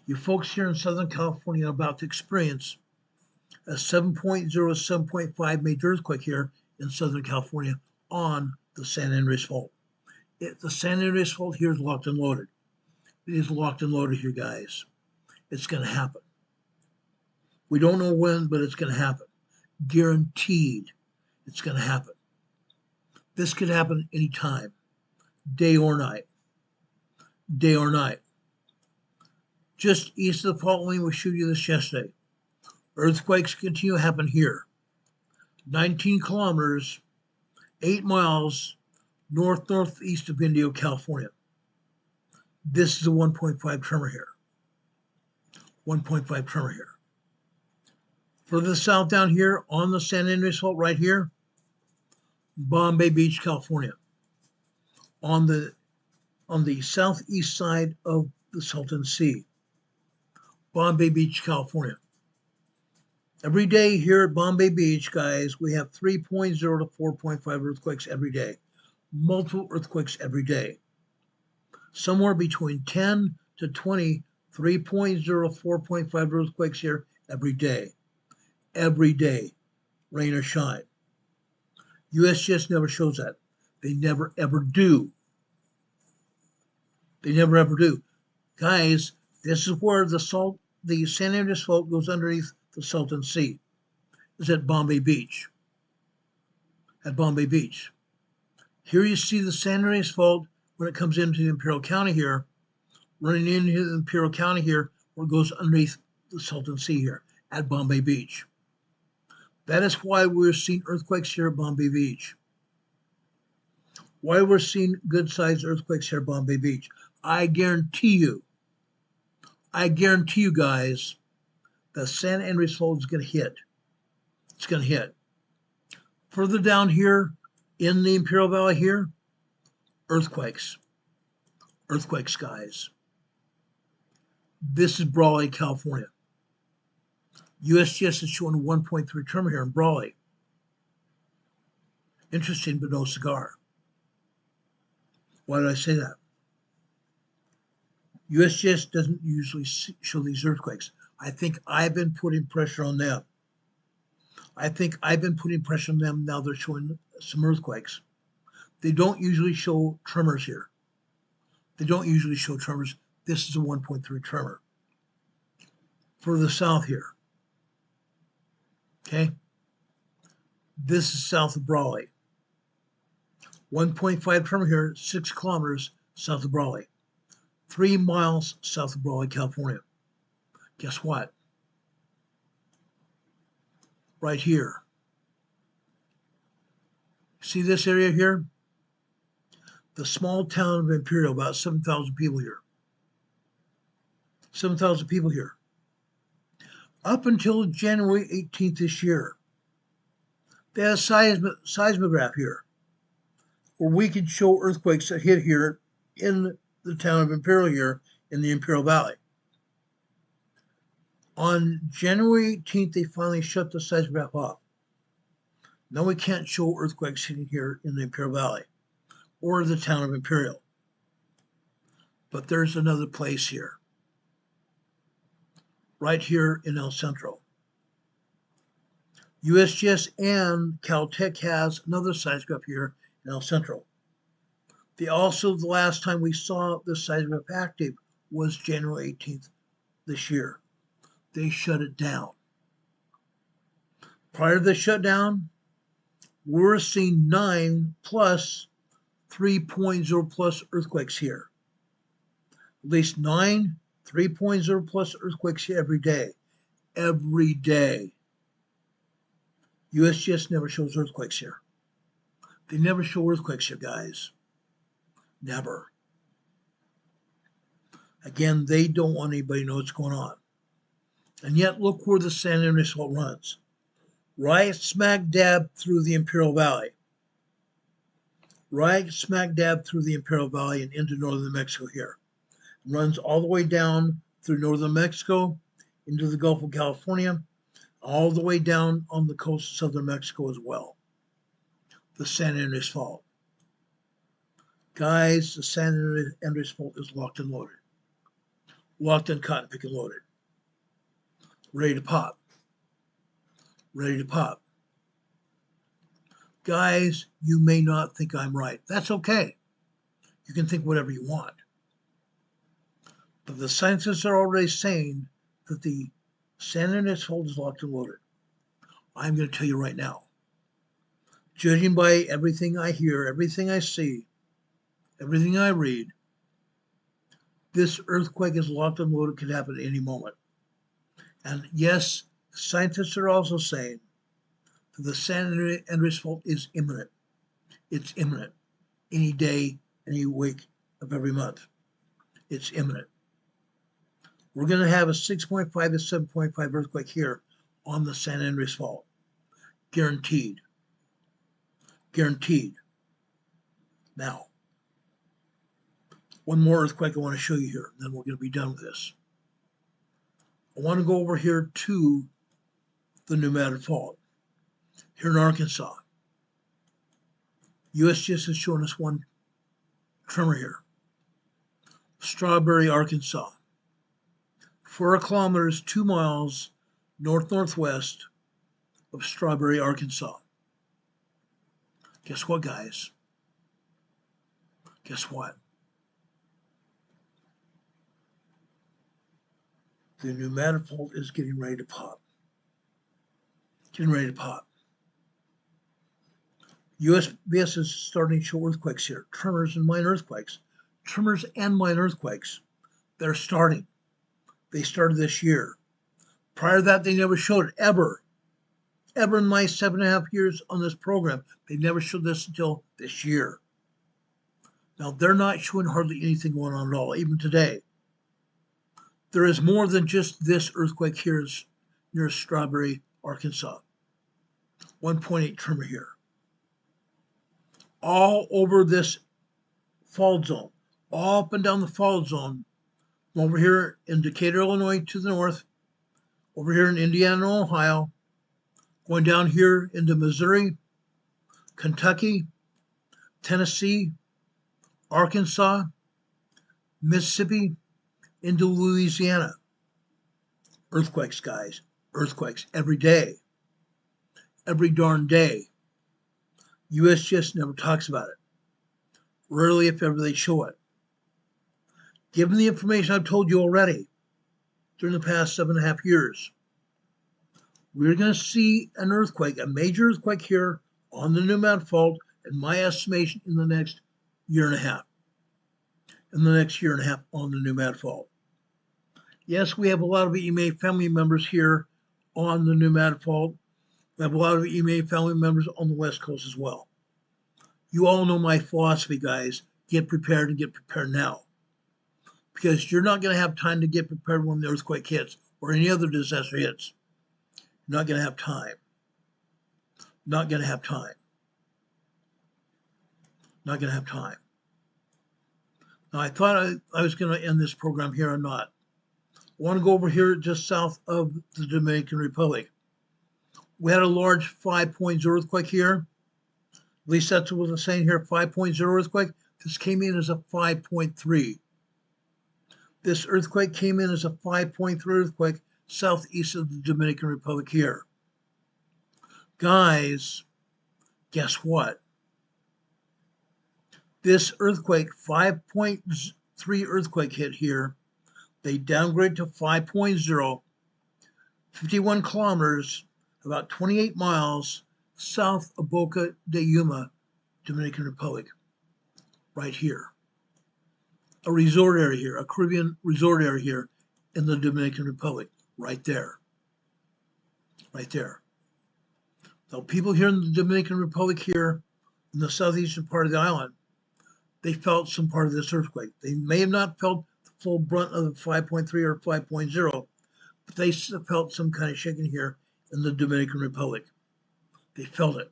You folks here in Southern California are about to experience a 7.0 to 7.5 major earthquake here in Southern California on the San Andreas Fault. The San Andreas fault here is locked and loaded. It is locked and loaded here, guys. It's going to happen. We don't know when, but it's going to happen. Guaranteed it's going to happen. This could happen anytime, day or night. Day or night. Just east of the fault line, we showed you this yesterday. Earthquakes continue to happen here. 19 kilometers, 8 miles northeast of Indio, California. This is a 1.5 tremor here. 1.5 tremor here. Further south down here on the San Andreas Fault right here, Bombay Beach, California. On the southeast side of the Salton Sea. Bombay Beach, California. Every day here at Bombay Beach, guys, we have 3.0 to 4.5 earthquakes every day. Multiple earthquakes every day. Somewhere between 10 to 20, 3.0, 4.5 earthquakes here every day. Every day, rain or shine. USGS never shows that. They never ever do. They never ever do. Guys, this is where the San Andreas Fault goes underneath the Salton Sea. It's at Bombay Beach. At Bombay Beach. Here you see the San Andreas Fault when it comes into the Imperial County here, running into the Imperial County here, where it goes underneath the Salton Sea here at Bombay Beach. That is why we're seeing earthquakes here at Bombay Beach. Why we're seeing good-sized earthquakes here at Bombay Beach. I guarantee you guys, the San Andreas Fault is going to hit. It's going to hit. Further down here in the Imperial Valley here, earthquakes. Earthquakes, guys. This is Brawley, California. USGS is showing a 1.3 tremor here in Brawley. Interesting, but no cigar. Why did I say that? USGS doesn't usually show these earthquakes. I think I've been putting pressure on them. Now they're showing some earthquakes. They don't usually show tremors here. They don't usually show tremors. This is a 1.3 tremor. Further south here. Okay? This is south of Brawley. 1.5 tremor here, 6 kilometers south of Brawley. 3 miles south of Brawley, California. Guess what? Right here. See this area here? The small town of Imperial, about 7,000 people here. 7,000 people here. Up until January 18th this year, they had a seismograph here where we could show earthquakes that hit here in the town of Imperial here in the Imperial Valley. On January 18th, they finally shut the seismograph off. Now we can't show earthquakes hitting here in the Imperial Valley or the town of Imperial. But there's another place here. Right here in El Centro. USGS and Caltech has another seismograph here in El Centro. The last time we saw the seismograph active was January 18th this year. They shut it down. Prior to the shutdown, we're seeing 9 plus 3.0 plus earthquakes here. At least 9 3.0 plus earthquakes here every day. Every day. USGS never shows earthquakes here. They never show earthquakes here, guys. Never. Again, they don't want anybody to know what's going on. And yet, look where the San Andreas Fault runs. Right smack dab through the Imperial Valley. Right smack dab through the Imperial Valley and into northern Mexico here. Runs all the way down through northern Mexico, into the Gulf of California, all the way down on the coast of southern Mexico as well. The San Andreas Fault. Guys, the San Andreas Fault is locked and loaded. Locked and cotton pick and loaded. Ready to pop. Ready to pop. Guys, you may not think I'm right. That's okay. You can think whatever you want. But the scientists are already saying that the San Andreas Fault is locked and loaded. I'm going to tell you right now, judging by everything I hear, everything I see, everything I read, this earthquake is locked and loaded, could happen at any moment. And yes, scientists are also saying that the San Andreas Fault is imminent. It's imminent. Any day, any week of every month. It's imminent. We're going to have a 6.5 to 7.5 earthquake here on the San Andreas Fault. Guaranteed. Guaranteed. Now, one more earthquake I want to show you here, and then we're going to be done with this. I want to go over here to the Pneumatic Fault here in Arkansas. USGS is showing us one tremor here. Strawberry, Arkansas. 4 kilometers, 2 miles north-northwest of Strawberry, Arkansas. Guess what, guys? Guess what? The Pneumatic Fault is getting ready to pop. Getting ready to pop. USGS is starting to show earthquakes here. Tremors and minor earthquakes. Tremors and minor earthquakes. They're starting. They started this year. Prior to that, they never showed it, ever. Ever in my 7.5 years on this program, they never showed this until this year. Now, they're not showing hardly anything going on at all, even today. There is more than just this earthquake here near Strawberry, Arkansas. 1.8 tremor here. All over this fault zone, all up and down the fault zone, over here in Decatur, Illinois to the north, over here in Indiana, Ohio, going down here into Missouri, Kentucky, Tennessee, Arkansas, Mississippi, into Louisiana. Earthquakes, guys. Earthquakes every day. Every darn day. USGS never talks about it. Rarely, if ever, they show it. Given the information I've told you already during the past 7.5 years, we're going to see an earthquake, a major earthquake here on the Pneumatic Fault, in my estimation, in the next year and a half. In the next year and a half on the Pneumatic Fault. Yes, we have a lot of EMA family members here on the Pneumatic Fault. We have a lot of EMA family members on the West Coast as well. You all know my philosophy, guys. Get prepared and get prepared now. Because you're not going to have time to get prepared when the earthquake hits or any other disaster hits. You're not going to have time. Not going to have time. Not going to have time. Now, I thought I was going to end this program here. I'm not. I want to go over here just south of the Dominican Republic. We had a large 5.0 earthquake here. At least that's what I'm saying here, 5.0 earthquake. This came in as a 5.3. This earthquake came in as a 5.3 earthquake southeast of the Dominican Republic here. Guys, guess what? This earthquake, 5.3 earthquake hit here. They downgraded to 5.0, 51 kilometers, about 28 miles south of Boca de Yuma, Dominican Republic, right here. A resort area here, a Caribbean resort area here in the Dominican Republic, right there. Right there. Now, people here in the Dominican Republic here, in the southeastern part of the island, they felt some part of this earthquake. They may have not felt the full brunt of the 5.3 or 5.0, but they felt some kind of shaking here in the Dominican Republic. They felt it.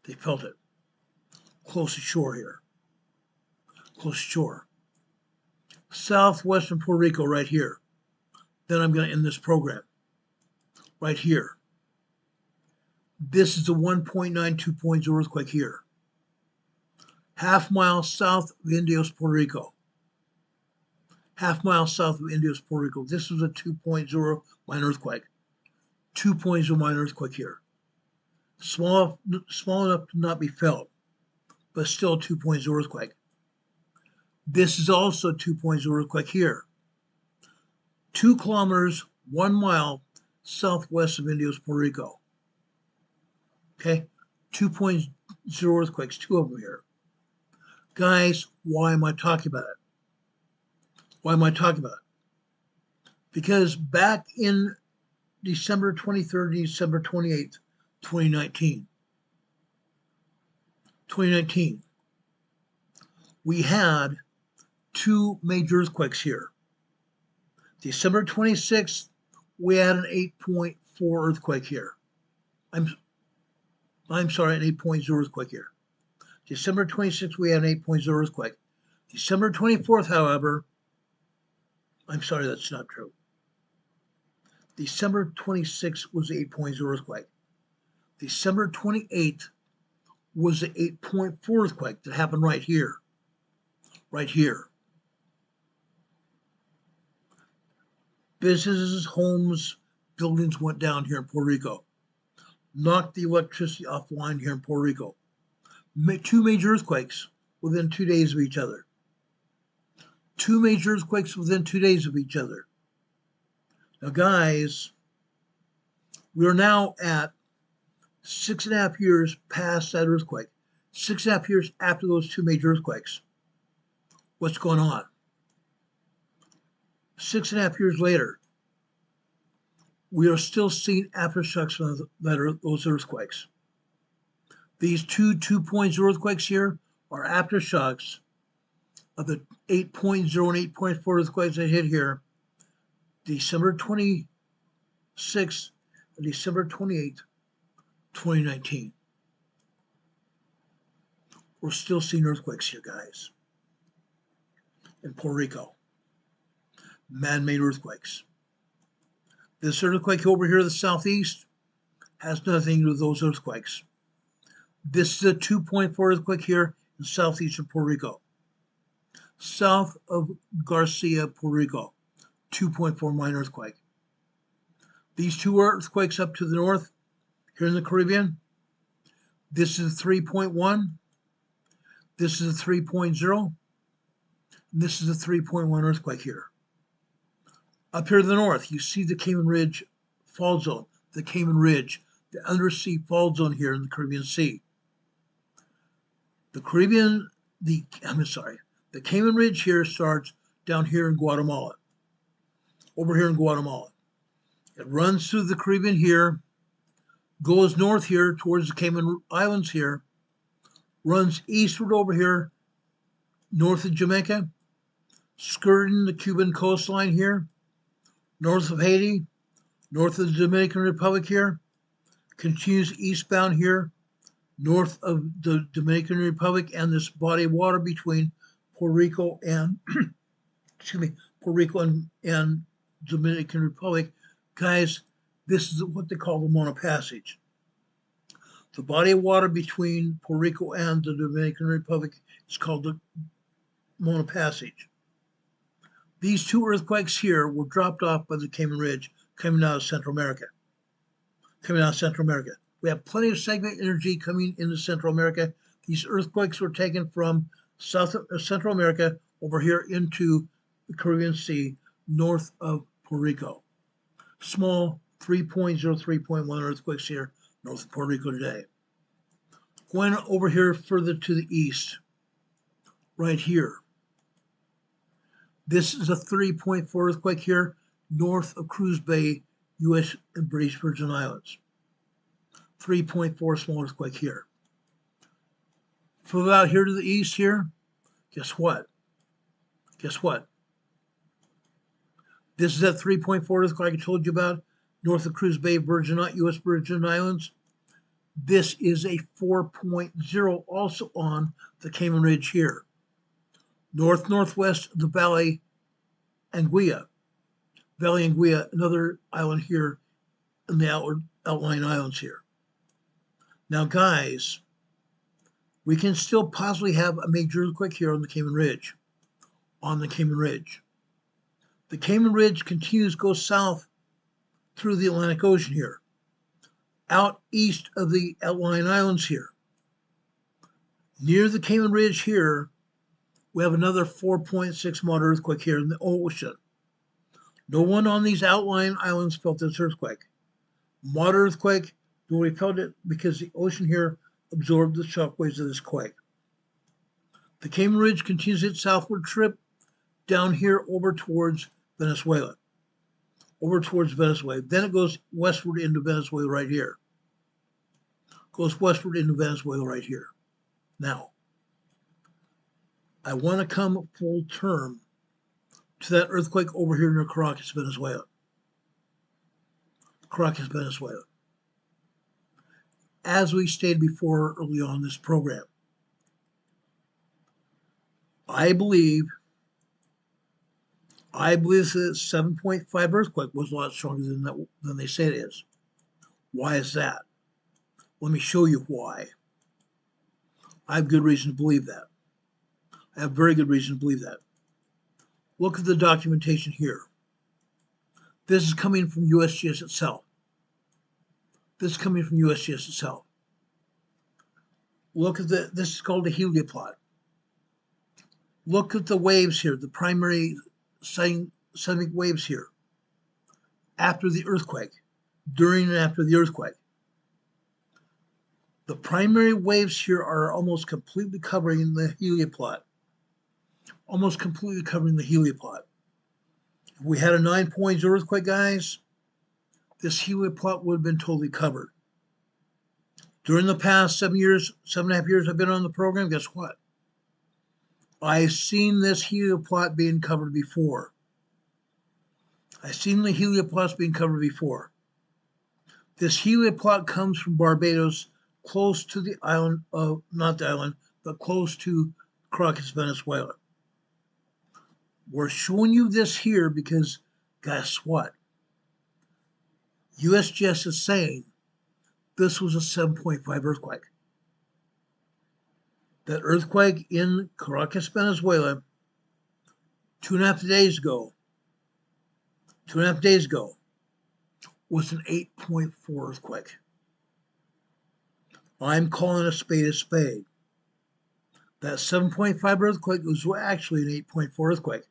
They felt it. Close to shore here. Close to shore. Southwestern Puerto Rico right here. Then I'm going to end this program. Right here. This is the 1.92 earthquake here. Half mile south of Indios, Puerto Rico. Half mile south of Indios, Puerto Rico. This was a 2.0 minor earthquake. 2.0 minor earthquake here. Small enough to not be felt, but still a 2.0 earthquake. This is also 2.0 earthquake here. 2 kilometers, 1 mile southwest of Indios, Puerto Rico. Okay, 2.0 earthquakes, 2 of them here. Guys, why am I talking about it? Why am I talking about it? Because back in December 23rd, December 28th, 2019, we had 2 major earthquakes here. December 26th, we had an 8.4 earthquake here. I'm sorry, an 8.0 earthquake here. December 26th, we had an 8.0 earthquake. December 24th, however, I'm sorry, that's not true. December 26th was the 8.0 earthquake. December 28th was the 8.4 earthquake that happened right here. Right here. Businesses, homes, buildings went down here in Puerto Rico. Knocked the electricity off the line here in Puerto Rico. 2 major earthquakes within 2 days of each other. 2 major earthquakes within 2 days of each other. Now, guys, we are now at 6.5 years past that earthquake. 6.5 years after those 2 major earthquakes. What's going on? 6.5 years later, we are still seeing aftershocks from those earthquakes. These 2 2.0 earthquakes here are aftershocks of the 8.0 and 8.4 earthquakes that hit here December 26th and December 28th, 2019. We're still seeing earthquakes here, guys, in Puerto Rico. Man-made earthquakes. This earthquake over here in the southeast has nothing to do with those earthquakes. This is a 2.4 earthquake here in southeastern Puerto Rico. South of Garcia, Puerto Rico, 2.4 minor earthquake. These 2 earthquakes up to the north, here in the Caribbean, this is a 3.1, this is a 3.0, and this is a 3.1 earthquake here. Up here to the north, you see the Cayman Ridge fault zone, the Cayman Ridge, the undersea fault zone here in the Caribbean Sea. The Cayman Ridge here starts down here in Guatemala, over here in Guatemala. It runs through the Caribbean here, goes north here towards the Cayman Islands here, runs eastward over here, north of Jamaica, skirting the Cuban coastline here, north of Haiti, north of the Dominican Republic here, continues eastbound here, north of the Dominican Republic and this body of water between Puerto Rico and and Dominican Republic. Guys, this is what they call the Mona Passage. The body of water between Puerto Rico and the Dominican Republic is called the Mona Passage. These 2 earthquakes here were dropped off by the Cayman Ridge coming out of Central America. We have plenty of seismic energy coming into Central America. These earthquakes were taken from Central America over here into the Caribbean Sea, north of Puerto Rico. Small 3.0, 3.1 earthquakes here, north of Puerto Rico today. Going over here further to the east, right here. This is a 3.4 earthquake here, north of Cruz Bay, U.S. and British Virgin Islands. 3.4 small earthquake here. From out here to the east here, guess what? This is that 3.4 earthquake I told you about, north of Cruz Bay, U.S. Virgin Islands. This is a 4.0 also on the Cayman Ridge here. Northwest of the Valley Anguilla, another island here in the outlying islands here. Now, guys, we can still possibly have a major earthquake here on the Cayman Ridge. The Cayman Ridge continues to go south through the Atlantic Ocean here, out east of the outlying islands here. Near the Cayman Ridge here, We have another 4.6 moderate earthquake here in the ocean. No one on these outlying islands felt this earthquake. Moderate earthquake, nobody felt it because the ocean here absorbed the shockwaves of this quake. The Cayman Ridge continues its southward trip down here over towards Venezuela. Then it goes westward into Venezuela right here. Now, I want to come full term to that earthquake over here near Caracas, Venezuela. As we stated before early on in this program, I believe the 7.5 earthquake was a lot stronger than they say it is. Why is that? Let me show you why. I have good reason to believe that. I have very good reason to believe that. Look at the documentation here. This is coming from USGS itself. Look at this is called a helioplot. Look at the waves here, the primary seismic waves here. After the earthquake, during and after the earthquake. The primary waves here are almost completely covering the helioplot. If we had a 9.0 earthquake, guys, this helioplot would have been totally covered. During the past 7.5 years I've been on the program, guess what? I've seen this helioplot being covered before. This helioplot comes from Barbados, close to the island of, not the island, but close to Caracas, Venezuela. We're showing you this here because guess what? USGS is saying this was a 7.5 earthquake. That earthquake in Caracas, Venezuela, 2.5 days ago, was an 8.4 earthquake. I'm calling a spade a spade. That 7.5 earthquake was actually an 8.4 earthquake.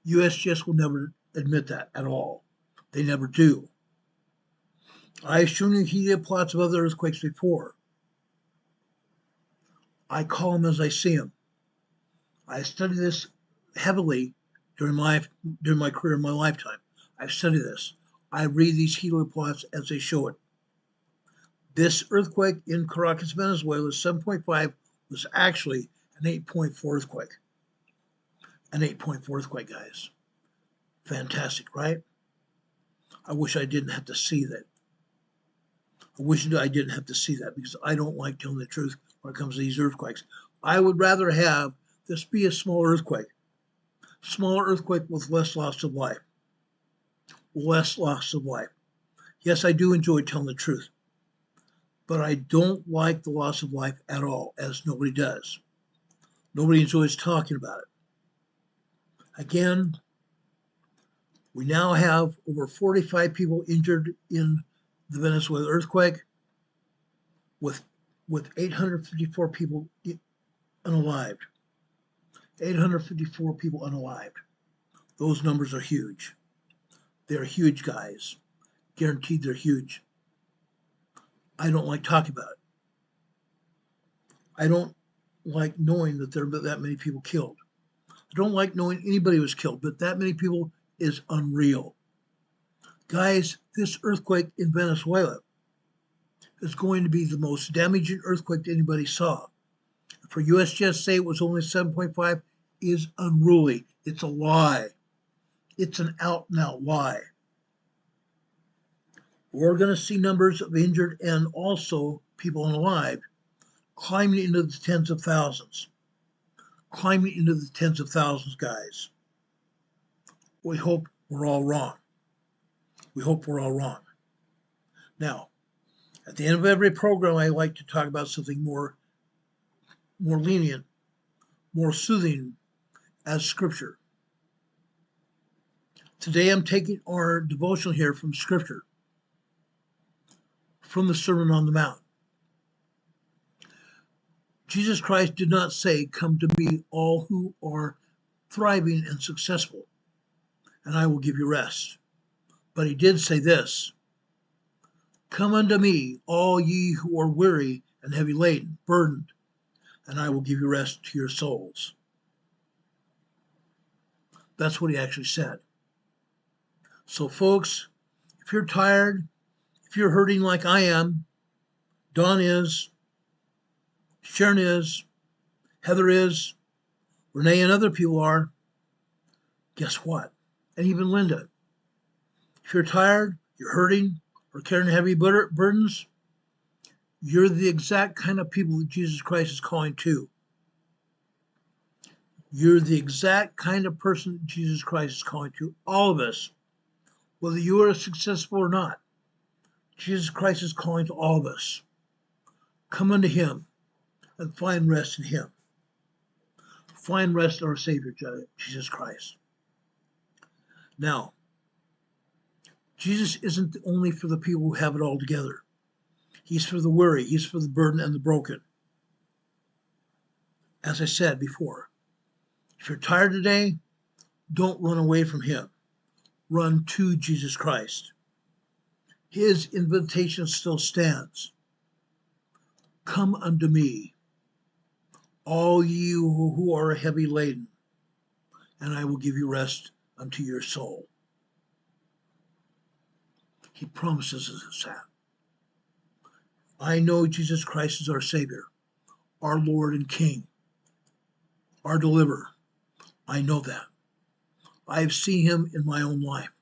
USGS will never admit that at all. They never do. I've shown you helioplots of other earthquakes before. I call them as I see them. I studied this heavily during my career, my lifetime. I've studied this. I read these helioplots as they show it. This earthquake in Caracas, Venezuela, 7.5, was actually an 8.4 earthquake. Guys. Fantastic, right? I wish I didn't have to see that. Because I don't like telling the truth when it comes to these earthquakes. I would rather have this be a smaller earthquake with less loss of life. Yes, I do enjoy telling the truth, but I don't like the loss of life at all, as nobody does. Nobody enjoys talking about it. Again, we now have over 45 people injured in the Venezuela earthquake, with 854 people unalived. 854 people unalived. Those numbers are huge. They're huge, guys. Guaranteed they're huge. I don't like talking about it. I don't like knowing that there are that many people killed. I don't like knowing anybody was killed, but that many people is unreal. Guys, this earthquake in Venezuela is going to be the most damaging earthquake anybody saw. For USGS to say it was only 7.5 is unruly. It's a lie. It's an out-and-out lie. We're going to see numbers of injured and also people unalive climbing into the tens of thousands. Guys. We hope we're all wrong. Now, at the end of every program, I like to talk about something more lenient, more soothing as Scripture. Today I'm taking our devotional here from Scripture, from the Sermon on the Mount. Jesus Christ did not say, "Come to me, all who are thriving and successful, and I will give you rest." But he did say this, "Come unto me, all ye who are weary and heavy laden, burdened, and I will give you rest to your souls." That's what he actually said. So folks, if you're tired, if you're hurting like I am, Don is, Sharon is, Heather is, Renee and other people are, guess what? And even Linda. If you're tired, you're hurting, or carrying heavy burdens, you're the exact kind of people that Jesus Christ is calling to. You're the exact kind of person that Jesus Christ is calling to. All of us, whether you are successful or not, Jesus Christ is calling to all of us. Come unto him and find rest in him. Find rest in our Savior, Jesus Christ. Now, Jesus isn't only for the people who have it all together. He's for the weary. He's for the burden and the broken. As I said before, if you're tired today, don't run away from him. Run to Jesus Christ. His invitation still stands. Come unto me, all you who are heavy laden, and I will give you rest unto your soul. He promises us that. I know Jesus Christ is our Savior, our Lord and King, our deliverer. I know that. I have seen him in my own life.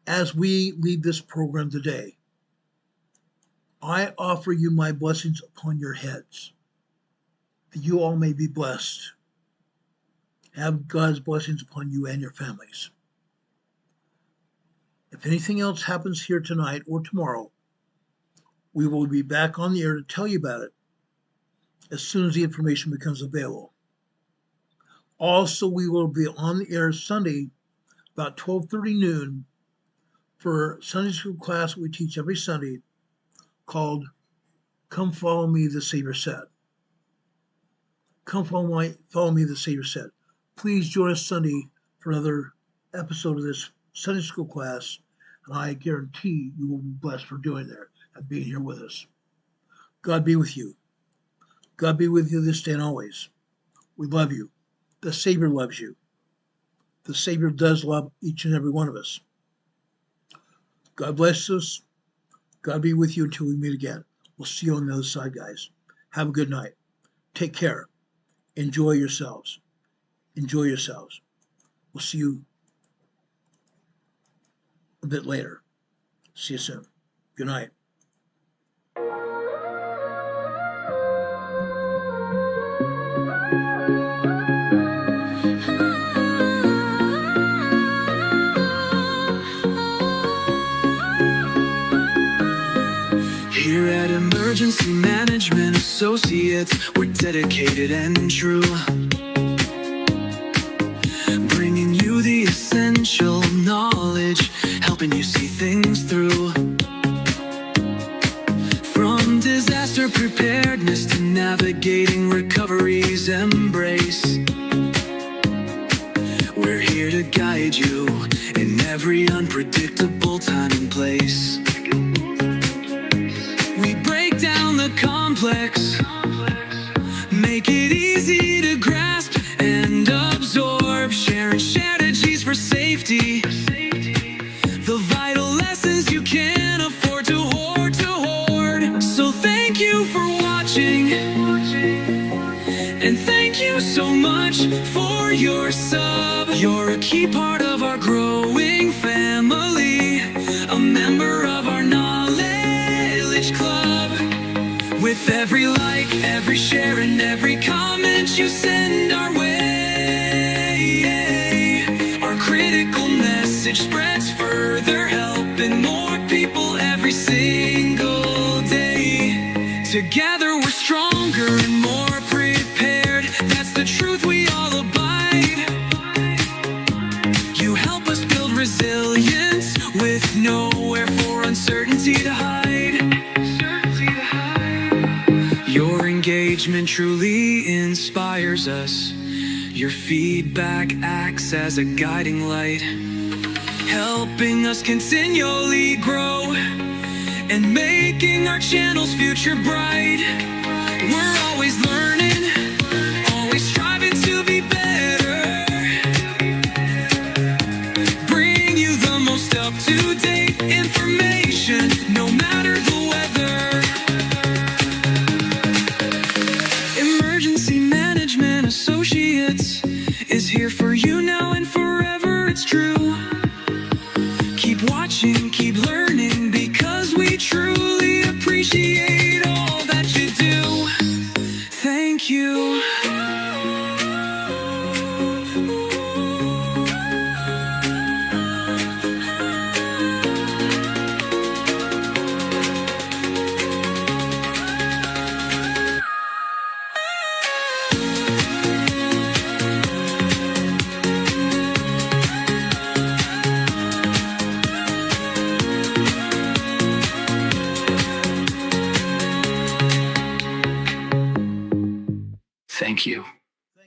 As we leave this program today, I offer you my blessings upon your heads, that you all may be blessed. Have God's blessings upon you and your families. If anything else happens here tonight or tomorrow, we will be back on the air to tell you about it as soon as the information becomes available. Also, we will be on the air Sunday about 12:30 noon for Sunday school class we teach every Sunday called Come Follow Me, the Savior Said. Come follow me, the Savior Said. Please join us Sunday for another episode of this Sunday school class, and I guarantee you will be blessed for doing there and being here with us. God be with you. God be with you this day and always. We love you. The Savior loves you. The Savior does love each and every one of us. God bless us. God be with you until we meet again. We'll see you on the other side, guys. Have a good night. Take care. Enjoy yourselves. Enjoy yourselves. We'll see you a bit later. See you soon. Good night. Here at Emergency Management Associates, we're dedicated and true, bringing you the essential knowledge, helping you see things through. From disaster preparedness to navigating recovery's embrace, we're here to guide you in every unpredictable time and place. We break down the complex, make it easy to grasp and absorb, sharing strategies for safety, the vital lessons you can't afford to hoard. So thank you for watching, and thank you so much for your sub. You're a key part of our growing family, a member of our knowledge club. With every like, every share, and every comment you send our way, our critical message spreads further, helping more people every single day. Together we're stronger and more prepared. That's the truth we all abide. You help us build resilience with nowhere for uncertainty to hide. You're management truly inspires us. Your feedback acts as a guiding light, helping us continually grow and making our channel's future bright. We're always learning, always striving to be better. Bring you the most up-to-date information, no matter the weather. Emergency Management Associates is here for you now and forever, it's true. Keep watching, keep learning, because we truly appreciate all that you do. Thank you. Thank you.